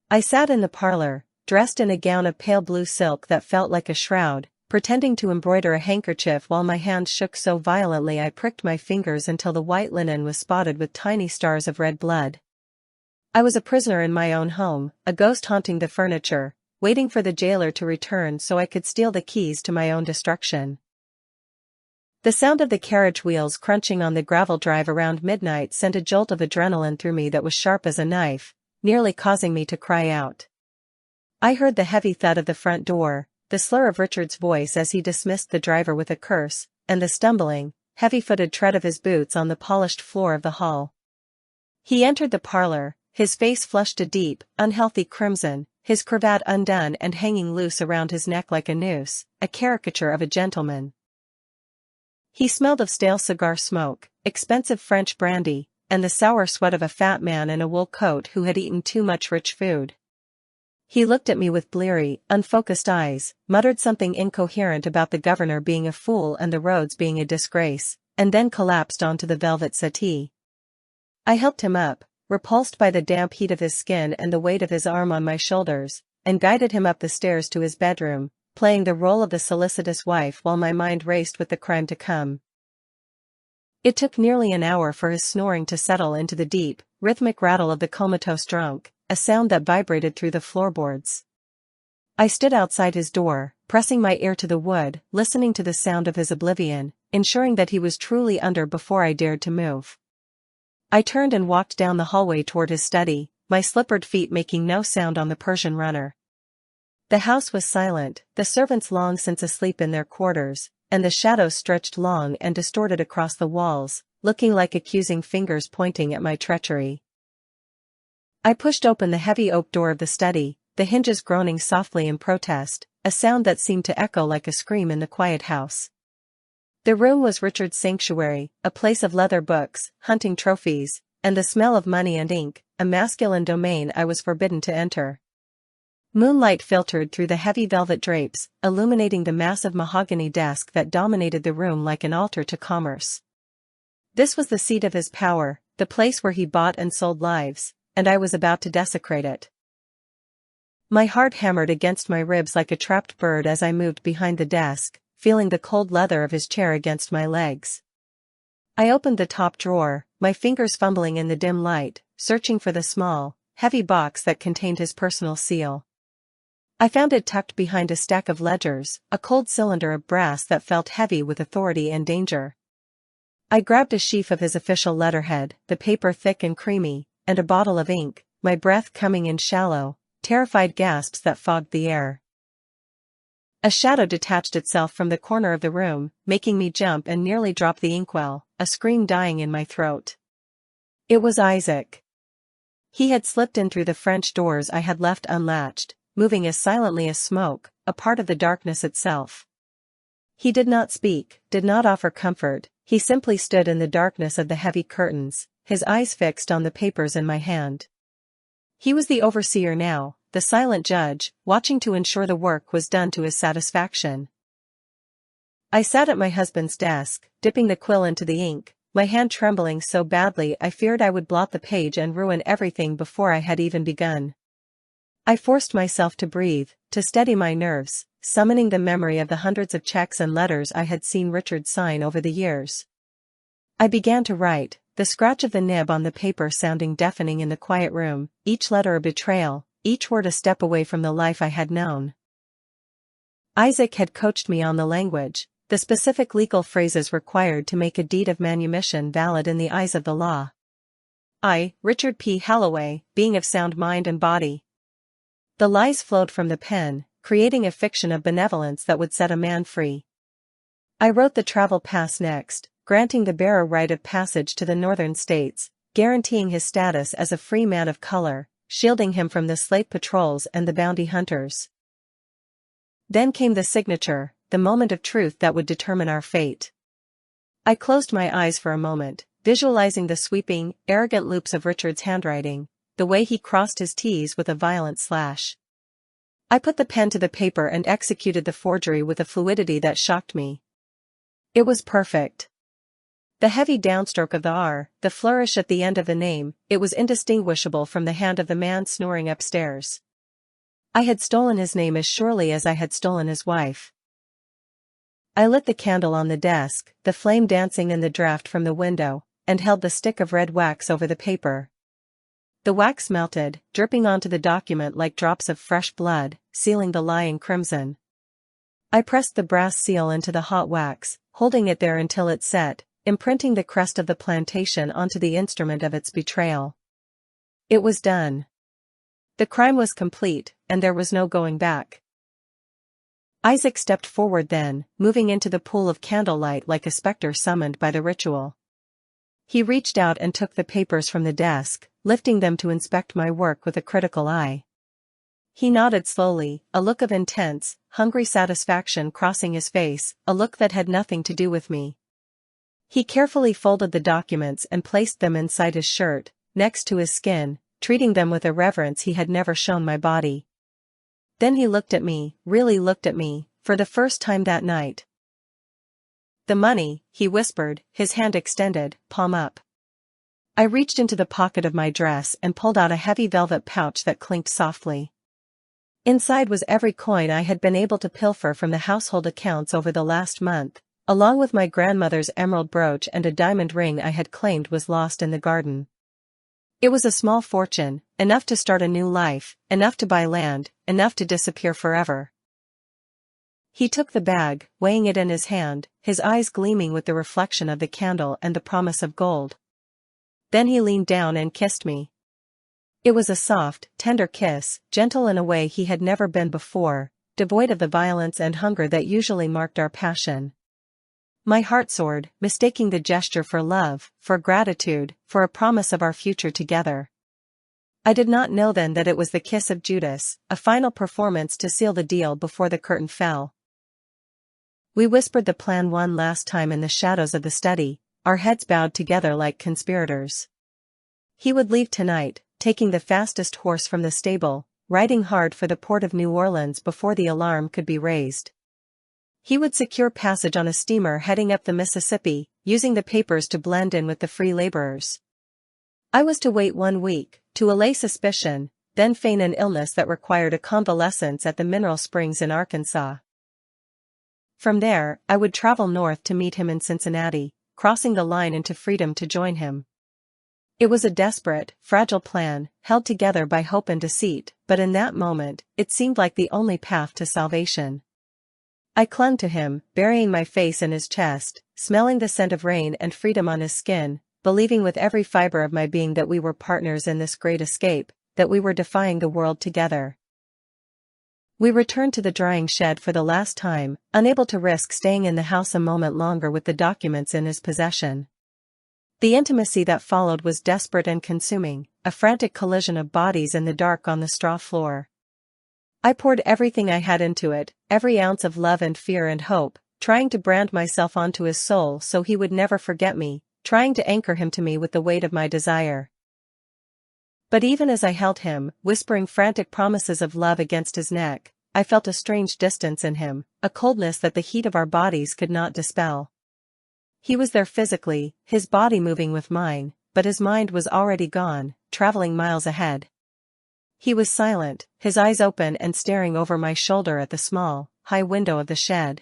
I sat in the parlor, dressed in a gown of pale blue silk that felt like a shroud, pretending to embroider a handkerchief while my hands shook so violently I pricked my fingers until the white linen was spotted with tiny stars of red blood. I was a prisoner in my own home, a ghost haunting the furniture, waiting for the jailer to return so I could steal the keys to my own destruction. The sound of the carriage wheels crunching on the gravel drive around midnight sent a jolt of adrenaline through me that was sharp as a knife, nearly causing me to cry out. I heard the heavy thud of the front door, the slur of Richard's voice as he dismissed the driver with a curse, and the stumbling, heavy-footed tread of his boots on the polished floor of the hall. He entered the parlor, his face flushed a deep, unhealthy crimson, his cravat undone and hanging loose around his neck like a noose, a caricature of a gentleman. He smelled of stale cigar smoke, expensive French brandy, and the sour sweat of a fat man in a wool coat who had eaten too much rich food. He looked at me with bleary, unfocused eyes, muttered something incoherent about the governor being a fool and the roads being a disgrace, and then collapsed onto the velvet settee. I helped him up, repulsed by the damp heat of his skin and the weight of his arm on my shoulders, and guided him up the stairs to his bedroom, playing the role of the solicitous wife while my mind raced with the crime to come. It took nearly an hour for his snoring to settle into the deep, rhythmic rattle of the comatose drunk, a sound that vibrated through the floorboards. I stood outside his door, pressing my ear to the wood, listening to the sound of his oblivion, ensuring that he was truly under before I dared to move. I turned and walked down the hallway toward his study, my slippered feet making no sound on the Persian runner. The house was silent, the servants long since asleep in their quarters, and the shadows stretched long and distorted across the walls, looking like accusing fingers pointing at my treachery. I pushed open the heavy oak door of the study, the hinges groaning softly in protest, a sound that seemed to echo like a scream in the quiet house. The room was Richard's sanctuary, a place of leather books, hunting trophies, and the smell of money and ink, a masculine domain I was forbidden to enter. Moonlight filtered through the heavy velvet drapes, illuminating the massive mahogany desk that dominated the room like an altar to commerce. This was the seat of his power, the place where he bought and sold lives, and I was about to desecrate it. My heart hammered against my ribs like a trapped bird as I moved behind the desk, feeling the cold leather of his chair against my legs. I opened the top drawer, my fingers fumbling in the dim light, searching for the small, heavy box that contained his personal seal. I found it tucked behind a stack of ledgers, a cold cylinder of brass that felt heavy with authority and danger. I grabbed a sheaf of his official letterhead, the paper thick and creamy, and a bottle of ink, my breath coming in shallow, terrified gasps that fogged the air. A shadow detached itself from the corner of the room, making me jump and nearly drop the inkwell, a scream dying in my throat. It was Isaac. He had slipped in through the French doors I had left unlatched, moving as silently as smoke, a part of the darkness itself. He did not speak, did not offer comfort, he simply stood in the darkness of the heavy curtains, his eyes fixed on the papers in my hand. He was the overseer now, the silent judge, watching to ensure the work was done to his satisfaction. I sat at my husband's desk, dipping the quill into the ink, my hand trembling so badly I feared I would blot the page and ruin everything before I had even begun. I forced myself to breathe, to steady my nerves, summoning the memory of the hundreds of checks and letters I had seen Richard sign over the years. I began to write, the scratch of the nib on the paper sounding deafening in the quiet room, each letter a betrayal, each word a step away from the life I had known. Isaac had coached me on the language, the specific legal phrases required to make a deed of manumission valid in the eyes of the law. I, Richard P. Halloway, being of sound mind and body. The lies flowed from the pen, creating a fiction of benevolence that would set a man free. I wrote the travel pass next, granting the bearer right of passage to the northern states, guaranteeing his status as a free man of color, shielding him from the slate patrols and the bounty hunters. Then came the signature, the moment of truth that would determine our fate. I closed my eyes for a moment, visualizing the sweeping, arrogant loops of Richard's handwriting, the way he crossed his T's with a violent slash. I put the pen to the paper and executed the forgery with a fluidity that shocked me. It was perfect. The heavy downstroke of the R, the flourish at the end of the name, it was indistinguishable from the hand of the man snoring upstairs. I had stolen his name as surely as I had stolen his wife. I lit the candle on the desk, the flame dancing in the draught from the window, and held the stick of red wax over the paper. The wax melted, dripping onto the document like drops of fresh blood, sealing the lie in crimson. I pressed the brass seal into the hot wax, holding it there until it set, imprinting the crest of the plantation onto the instrument of its betrayal. It was done. The crime was complete, and there was no going back. Isaac stepped forward then, moving into the pool of candlelight like a specter summoned by the ritual. He reached out and took the papers from the desk, lifting them to inspect my work with a critical eye. He nodded slowly, a look of intense, hungry satisfaction crossing his face, a look that had nothing to do with me. He carefully folded the documents and placed them inside his shirt, next to his skin, treating them with a reverence he had never shown my body. Then he looked at me, really looked at me, for the first time that night. "The money," he whispered, his hand extended, palm up. I reached into the pocket of my dress and pulled out a heavy velvet pouch that clinked softly. Inside was every coin I had been able to pilfer from the household accounts over the last month, along with my grandmother's emerald brooch and a diamond ring I had claimed was lost in the garden. It was a small fortune, enough to start a new life, enough to buy land, enough to disappear forever. He took the bag, weighing it in his hand, his eyes gleaming with the reflection of the candle and the promise of gold. Then he leaned down and kissed me. It was a soft, tender kiss, gentle in a way he had never been before, devoid of the violence and hunger that usually marked our passion. My heart soared, mistaking the gesture for love, for gratitude, for a promise of our future together. I did not know then that it was the kiss of Judas, a final performance to seal the deal before the curtain fell. We whispered the plan one last time in the shadows of the study, our heads bowed together like conspirators. He would leave tonight, taking the fastest horse from the stable, riding hard for the port of New Orleans before the alarm could be raised. He would secure passage on a steamer heading up the Mississippi, using the papers to blend in with the free laborers. I was to wait 1 week, to allay suspicion, then feign an illness that required a convalescence at the mineral springs in Arkansas. From there, I would travel north to meet him in Cincinnati, crossing the line into freedom to join him. It was a desperate, fragile plan, held together by hope and deceit, but in that moment, it seemed like the only path to salvation. I clung to him, burying my face in his chest, smelling the scent of rain and freedom on his skin, believing with every fiber of my being that we were partners in this great escape, that we were defying the world together. We returned to the drying shed for the last time, unable to risk staying in the house a moment longer with the documents in his possession. The intimacy that followed was desperate and consuming, a frantic collision of bodies in the dark on the straw floor. I poured everything I had into it, every ounce of love and fear and hope, trying to brand myself onto his soul so he would never forget me, trying to anchor him to me with the weight of my desire. But even as I held him, whispering frantic promises of love against his neck, I felt a strange distance in him, a coldness that the heat of our bodies could not dispel. He was there physically, his body moving with mine, but his mind was already gone, traveling miles ahead. He was silent, his eyes open and staring over my shoulder at the small, high window of the shed.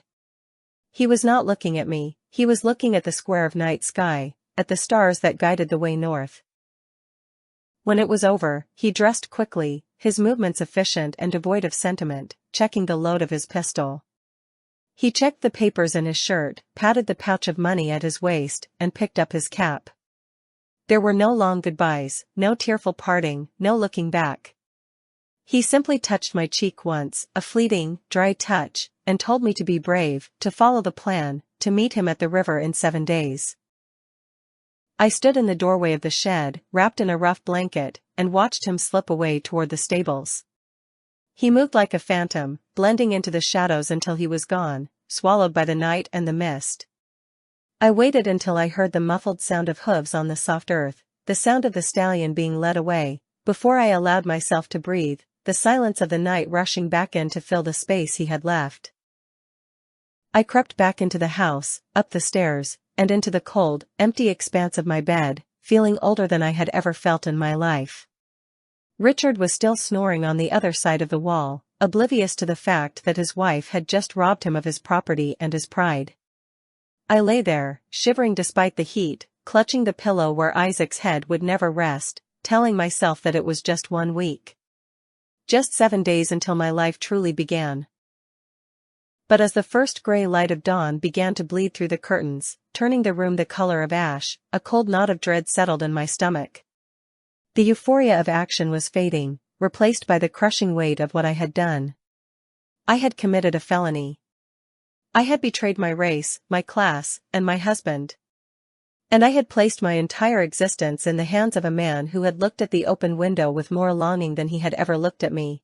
He was not looking at me, he was looking at the square of night sky, at the stars that guided the way north. When it was over, he dressed quickly, his movements efficient and devoid of sentiment, checking the load of his pistol. He checked the papers in his shirt, patted the pouch of money at his waist, and picked up his cap. There were no long goodbyes, no tearful parting, no looking back. He simply touched my cheek once, a fleeting, dry touch, and told me to be brave, to follow the plan, to meet him at the river in 7 days. I stood in the doorway of the shed, wrapped in a rough blanket, and watched him slip away toward the stables. He moved like a phantom, blending into the shadows until he was gone, swallowed by the night and the mist. I waited until I heard the muffled sound of hooves on the soft earth, the sound of the stallion being led away, before I allowed myself to breathe, the silence of the night rushing back in to fill the space he had left. I crept back into the house, up the stairs, and into the cold, empty expanse of my bed, feeling older than I had ever felt in my life. Richard was still snoring on the other side of the wall, oblivious to the fact that his wife had just robbed him of his property and his pride. I lay there, shivering despite the heat, clutching the pillow where Isaac's head would never rest, telling myself that it was just 1 week. Just 7 days until my life truly began. But as the first gray light of dawn began to bleed through the curtains, turning the room the color of ash, a cold knot of dread settled in my stomach. The euphoria of action was fading, replaced by the crushing weight of what I had done. I had committed a felony. I had betrayed my race, my class, and my husband. And I had placed my entire existence in the hands of a man who had looked at the open window with more longing than he had ever looked at me.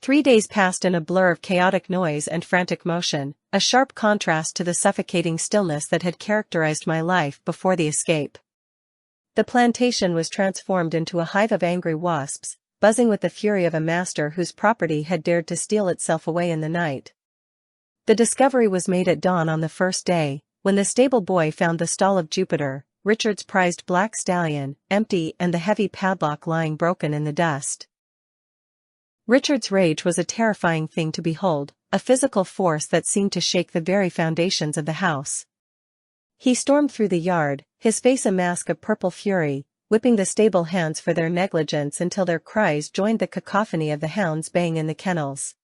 3 days passed in a blur of chaotic noise and frantic motion, a sharp contrast to the suffocating stillness that had characterized my life before the escape. The plantation was transformed into a hive of angry wasps, buzzing with the fury of a master whose property had dared to steal itself away in the night. The discovery was made at dawn on the first day, when the stable boy found the stall of Jupiter, Richard's prized black stallion, empty and the heavy padlock lying broken in the dust. Richard's rage was a terrifying thing to behold, a physical force that seemed to shake the very foundations of the house. He stormed through the yard, his face a mask of purple fury, whipping the stable hands for their negligence until their cries joined the cacophony of the hounds baying in the kennels.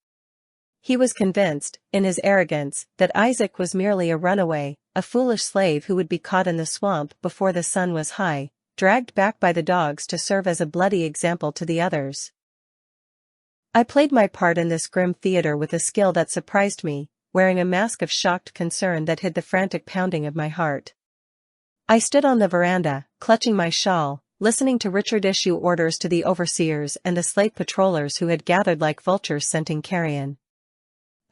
He was convinced, in his arrogance, that Isaac was merely a runaway, a foolish slave who would be caught in the swamp before the sun was high, dragged back by the dogs to serve as a bloody example to the others. I played my part in this grim theater with a skill that surprised me, wearing a mask of shocked concern that hid the frantic pounding of my heart. I stood on the veranda, clutching my shawl, listening to Richard issue orders to the overseers and the slate patrollers who had gathered like vultures scenting carrion.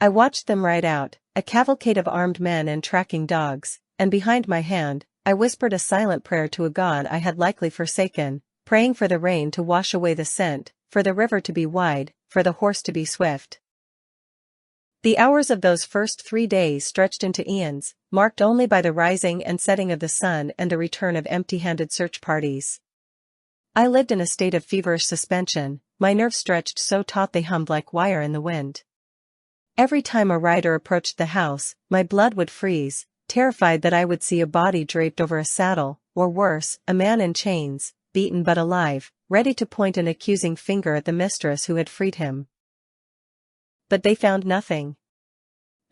I watched them ride out, a cavalcade of armed men and tracking dogs, and behind my hand, I whispered a silent prayer to a god I had likely forsaken, praying for the rain to wash away the scent, for the river to be wide, for the horse to be swift. The hours of those first 3 days stretched into eons, marked only by the rising and setting of the sun and the return of empty-handed search parties. I lived in a state of feverish suspension, my nerves stretched so taut they hummed like wire in the wind. Every time a rider approached the house, my blood would freeze, terrified that I would see a body draped over a saddle, or worse, a man in chains, beaten but alive, ready to point an accusing finger at the mistress who had freed him. But they found nothing.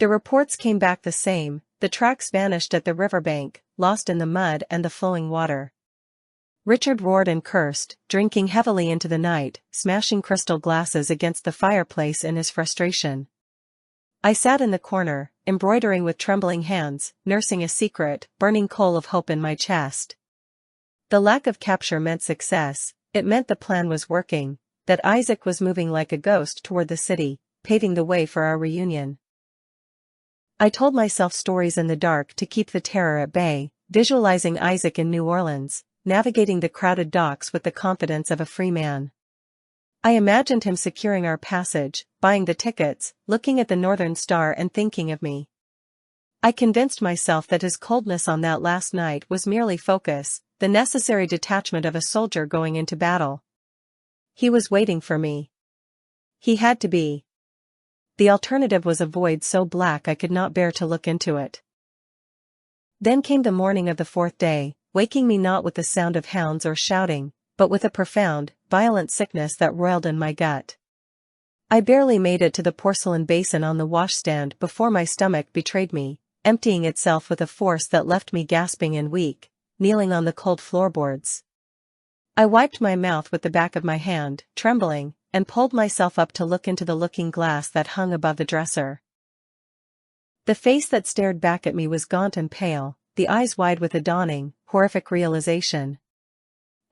The reports came back the same, the tracks vanished at the riverbank, lost in the mud and the flowing water. Richard roared and cursed, drinking heavily into the night, smashing crystal glasses against the fireplace in his frustration. I sat in the corner, embroidering with trembling hands, nursing a secret, burning coal of hope in my chest. The lack of capture meant success, it meant the plan was working, that Isaac was moving like a ghost toward the city, paving the way for our reunion. I told myself stories in the dark to keep the terror at bay, visualizing Isaac in New Orleans, navigating the crowded docks with the confidence of a free man. I imagined him securing our passage, buying the tickets, looking at the Northern Star and thinking of me. I convinced myself that his coldness on that last night was merely focus, the necessary detachment of a soldier going into battle. He was waiting for me. He had to be. The alternative was a void so black I could not bear to look into it. Then came the morning of the 4th day, waking me not with the sound of hounds or shouting, but with a profound, violent sickness that roiled in my gut. I barely made it to the porcelain basin on the washstand before my stomach betrayed me, emptying itself with a force that left me gasping and weak, kneeling on the cold floorboards. I wiped my mouth with the back of my hand, trembling, and pulled myself up to look into the looking glass that hung above the dresser. The face that stared back at me was gaunt and pale, the eyes wide with a dawning, horrific realization.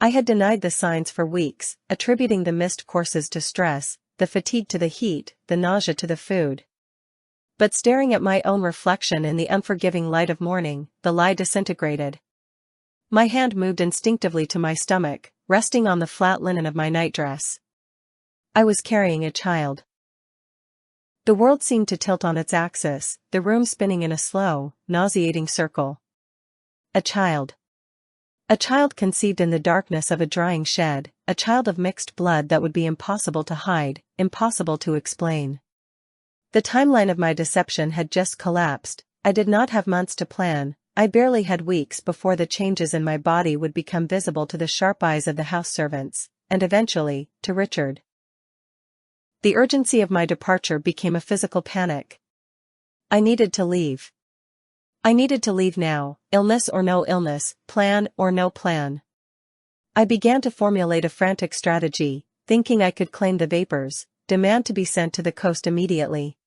I had denied the signs for weeks, attributing the missed courses to stress, the fatigue to the heat, the nausea to the food. But staring at my own reflection in the unforgiving light of morning, the lie disintegrated. My hand moved instinctively to my stomach, resting on the flat linen of my nightdress. I was carrying a child. The world seemed to tilt on its axis, the room spinning in a slow, nauseating circle. A child. A child conceived in the darkness of a drying shed, a child of mixed blood that would be impossible to hide, impossible to explain. The timeline of my deception had just collapsed, I did not have months to plan, I barely had weeks before the changes in my body would become visible to the sharp eyes of the house servants, and eventually, to Richard. The urgency of my departure became a physical panic. I needed to leave. I needed to leave now, illness or no illness, plan or no plan. I began to formulate a frantic strategy, thinking I could claim the vapors, demand to be sent to the coast immediately.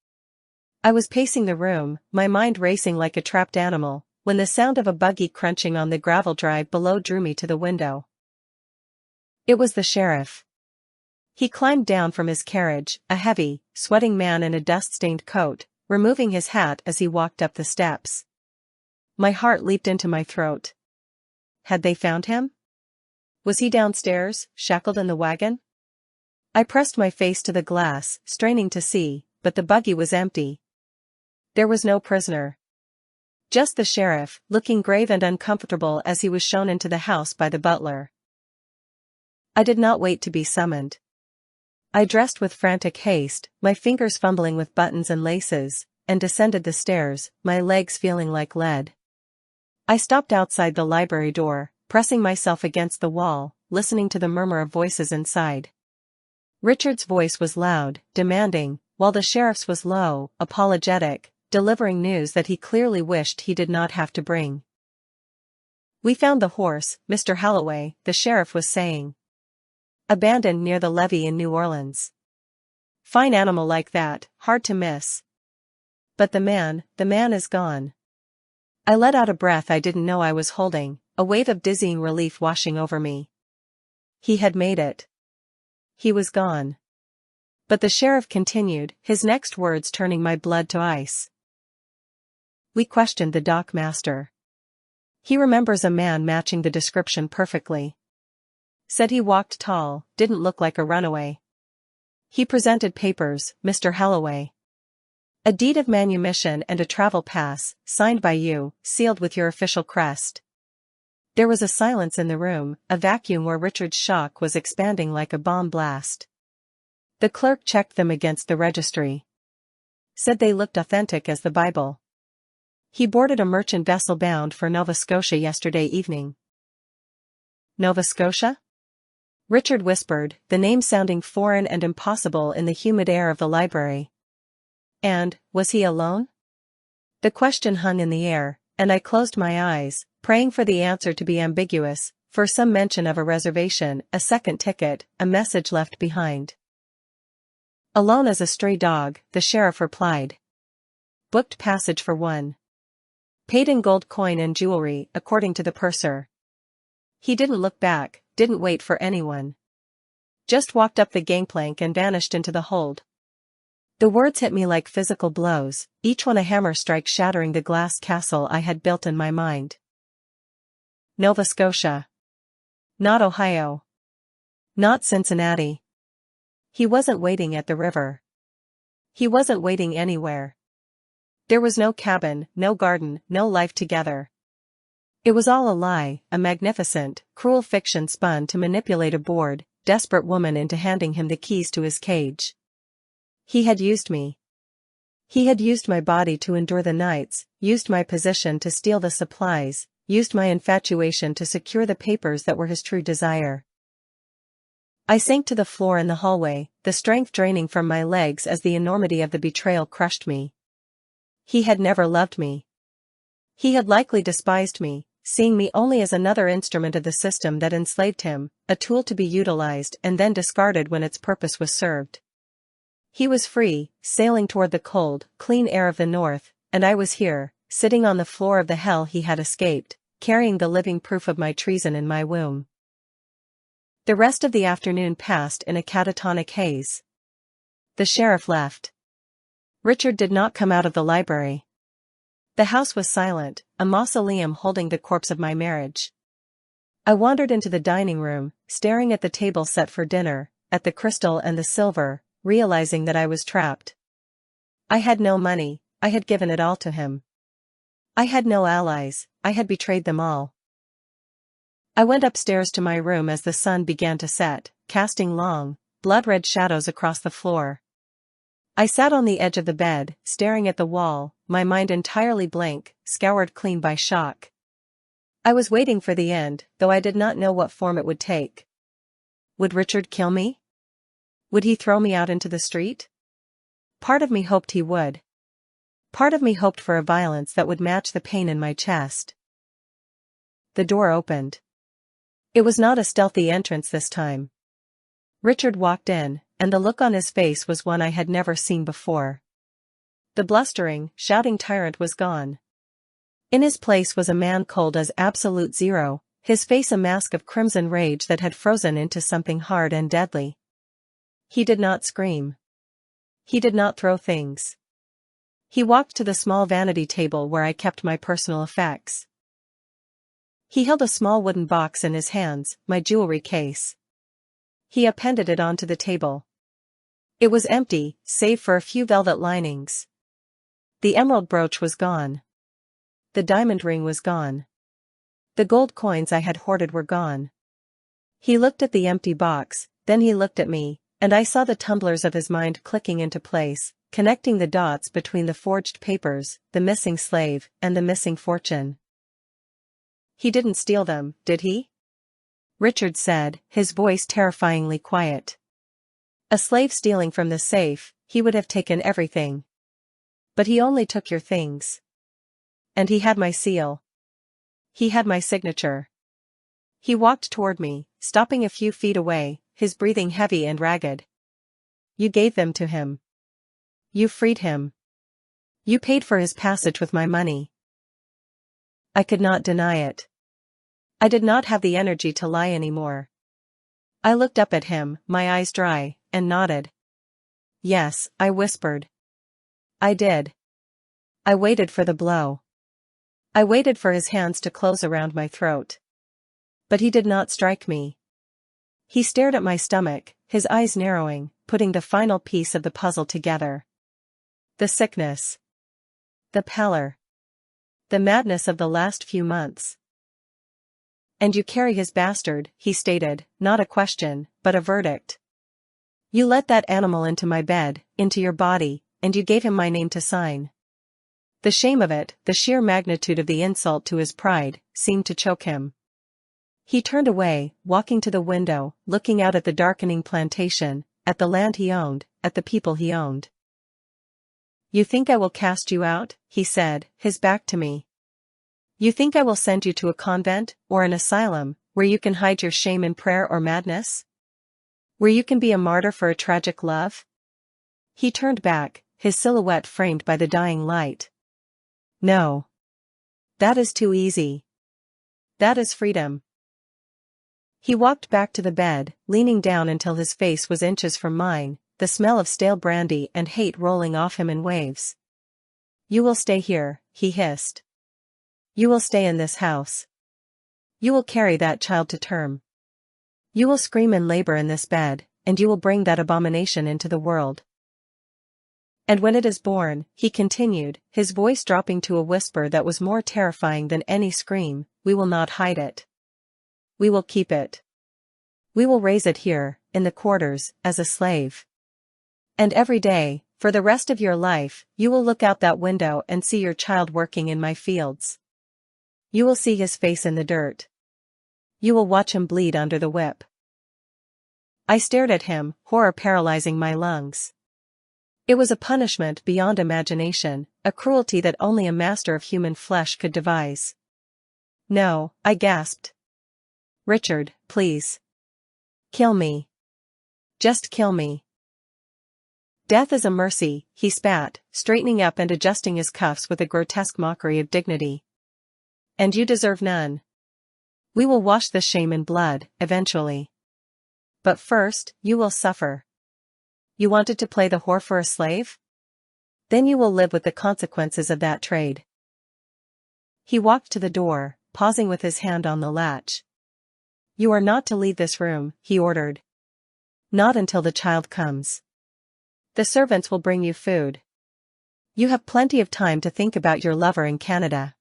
I was pacing the room, my mind racing like a trapped animal, when the sound of a buggy crunching on the gravel drive below drew me to the window. It was the sheriff. He climbed down from his carriage, a heavy, sweating man in a dust-stained coat, removing his hat as he walked up the steps. My heart leaped into my throat. Had they found him? Was he downstairs, shackled in the wagon? I pressed my face to the glass, straining to see, but the buggy was empty. There was no prisoner. Just the sheriff, looking grave and uncomfortable as he was shown into the house by the butler. I did not wait to be summoned. I dressed with frantic haste, my fingers fumbling with buttons and laces, and descended the stairs, my legs feeling like lead. I stopped outside the library door, pressing myself against the wall, listening to the murmur of voices inside. Richard's voice was loud, demanding, while the sheriff's was low, apologetic, delivering news that he clearly wished he did not have to bring. "We found the horse, Mr. Holloway," the sheriff was saying. "Abandoned near the levee in New Orleans. Fine animal like that, hard to miss. But the man is gone." I let out a breath I didn't know I was holding, a wave of dizzying relief washing over me. He had made it. He was gone. But the sheriff continued, his next words turning my blood to ice. "We questioned the dock master. He remembers a man matching the description perfectly. Said he walked tall, didn't look like a runaway. He presented papers, Mr. Holloway. A deed of manumission and a travel pass, signed by you, sealed with your official crest." There was a silence in the room, a vacuum where Richard's shock was expanding like a bomb blast. The clerk checked them against the registry. Said they looked authentic as the Bible. He boarded a merchant vessel bound for Nova Scotia yesterday evening. Nova Scotia? Richard whispered, the name sounding foreign and impossible in the humid air of the library. And, was he alone? The question hung in the air, and I closed my eyes, praying for the answer to be ambiguous, for some mention of a reservation, a second ticket, a message left behind. "Alone as a stray dog," the sheriff replied. "Booked passage for one. Paid in gold coin and jewelry, according to the purser. He didn't look back, didn't wait for anyone. Just walked up the gangplank and vanished into the hold." The words hit me like physical blows, each one a hammer strike shattering the glass castle I had built in my mind. Nova Scotia. Not Ohio. Not Cincinnati. He wasn't waiting at the river. He wasn't waiting anywhere. There was no cabin, no garden, no life together. It was all a lie, a magnificent, cruel fiction spun to manipulate a bored, desperate woman into handing him the keys to his cage. He had used me. He had used my body to endure the nights, used my position to steal the supplies, used my infatuation to secure the papers that were his true desire. I sank to the floor in the hallway, the strength draining from my legs as the enormity of the betrayal crushed me. He had never loved me. He had likely despised me, seeing me only as another instrument of the system that enslaved him, a tool to be utilized and then discarded when its purpose was served. He was free, sailing toward the cold, clean air of the north, and I was here, sitting on the floor of the hell he had escaped, carrying the living proof of my treason in my womb. The rest of the afternoon passed in a catatonic haze. The sheriff left. Richard did not come out of the library. The house was silent, a mausoleum holding the corpse of my marriage. I wandered into the dining room, staring at the table set for dinner, at the crystal and the silver, realizing that I was trapped. I had no money, I had given it all to him. I had no allies, I had betrayed them all. I went upstairs to my room as the sun began to set, casting long, blood-red shadows across the floor. I sat on the edge of the bed, staring at the wall, my mind entirely blank, scoured clean by shock. I was waiting for the end, though I did not know what form it would take. Would Richard kill me? Would he throw me out into the street? Part of me hoped he would. Part of me hoped for a violence that would match the pain in my chest. The door opened. It was not a stealthy entrance this time. Richard walked in, and the look on his face was one I had never seen before. The blustering, shouting tyrant was gone. In his place was a man cold as absolute zero, his face a mask of crimson rage that had frozen into something hard and deadly. He did not scream. He did not throw things. He walked to the small vanity table where I kept my personal effects. He held a small wooden box in his hands, my jewelry case. He appended it onto the table. It was empty, save for a few velvet linings. The emerald brooch was gone. The diamond ring was gone. The gold coins I had hoarded were gone. He looked at the empty box, then he looked at me, And I saw the tumblers of his mind clicking into place, connecting the dots between the forged papers, the missing slave, and the missing fortune. He didn't steal them, did he? Richard said, his voice terrifyingly quiet. A slave stealing from the safe, he would have taken everything. But he only took your things. And he had my seal. He had my signature. He walked toward me, stopping a few feet away, his breathing heavy and ragged. You gave them to him. You freed him. You paid for his passage with my money. I could not deny it. I did not have the energy to lie anymore. I looked up at him, my eyes dry, and nodded. Yes, I whispered. I did. I waited for the blow. I waited for his hands to close around my throat. But he did not strike me. He stared at my stomach, his eyes narrowing, putting the final piece of the puzzle together. The sickness. The pallor. The madness of the last few months. And you carry his bastard, he stated, not a question, but a verdict. You let that animal into my bed, into your body, and you gave him my name to sign. The shame of it, the sheer magnitude of the insult to his pride, seemed to choke him. He turned away, walking to the window, looking out at the darkening plantation, at the land he owned, at the people he owned. You think I will cast you out, he said, his back to me. You think I will send you to a convent, or an asylum, where you can hide your shame in prayer or madness? Where you can be a martyr for a tragic love? He turned back, his silhouette framed by the dying light. No. That is too easy. That is freedom. He walked back to the bed, leaning down until his face was inches from mine, the smell of stale brandy and hate rolling off him in waves. You will stay here, he hissed. You will stay in this house. You will carry that child to term. You will scream in labor in this bed, and you will bring that abomination into the world. And when it is born, he continued, his voice dropping to a whisper that was more terrifying than any scream, we will not hide it. We will keep it. We will raise it here, in the quarters, as a slave. And every day, for the rest of your life, you will look out that window and see your child working in my fields. You will see his face in the dirt. You will watch him bleed under the whip. I stared at him, horror paralyzing my lungs. It was a punishment beyond imagination, a cruelty that only a master of human flesh could devise. No, I gasped. Richard, please. Kill me. Just kill me. Death is a mercy, he spat, straightening up and adjusting his cuffs with a grotesque mockery of dignity. And you deserve none. We will wash this shame in blood, eventually. But first, you will suffer. You wanted to play the whore for a slave? Then you will live with the consequences of that trade. He walked to the door, pausing with his hand on the latch. You are not to leave this room, he ordered. Not until the child comes. The servants will bring you food. You have plenty of time to think about your lover in Canada.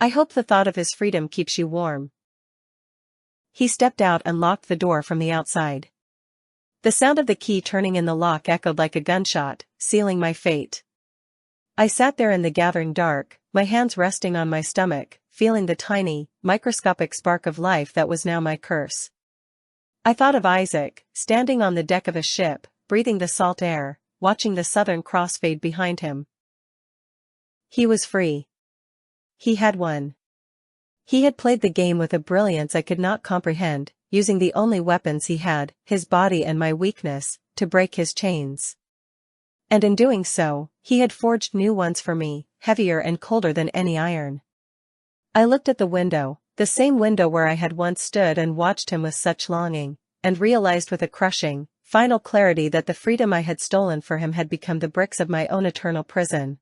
I hope the thought of his freedom keeps you warm. He stepped out and locked the door from the outside. The sound of the key turning in the lock echoed like a gunshot, sealing my fate. I sat there in the gathering dark, my hands resting on my stomach, feeling the tiny, microscopic spark of life that was now my curse. I thought of Isaac, standing on the deck of a ship, breathing the salt air, watching the Southern Cross fade behind him. He was free. He had won. He had played the game with a brilliance I could not comprehend, using the only weapons he had, his body and my weakness, to break his chains. And in doing so, he had forged new ones for me, heavier and colder than any iron. I looked at the window, the same window where I had once stood and watched him with such longing, and realized with a crushing, final clarity that the freedom I had stolen for him had become the bricks of my own eternal prison.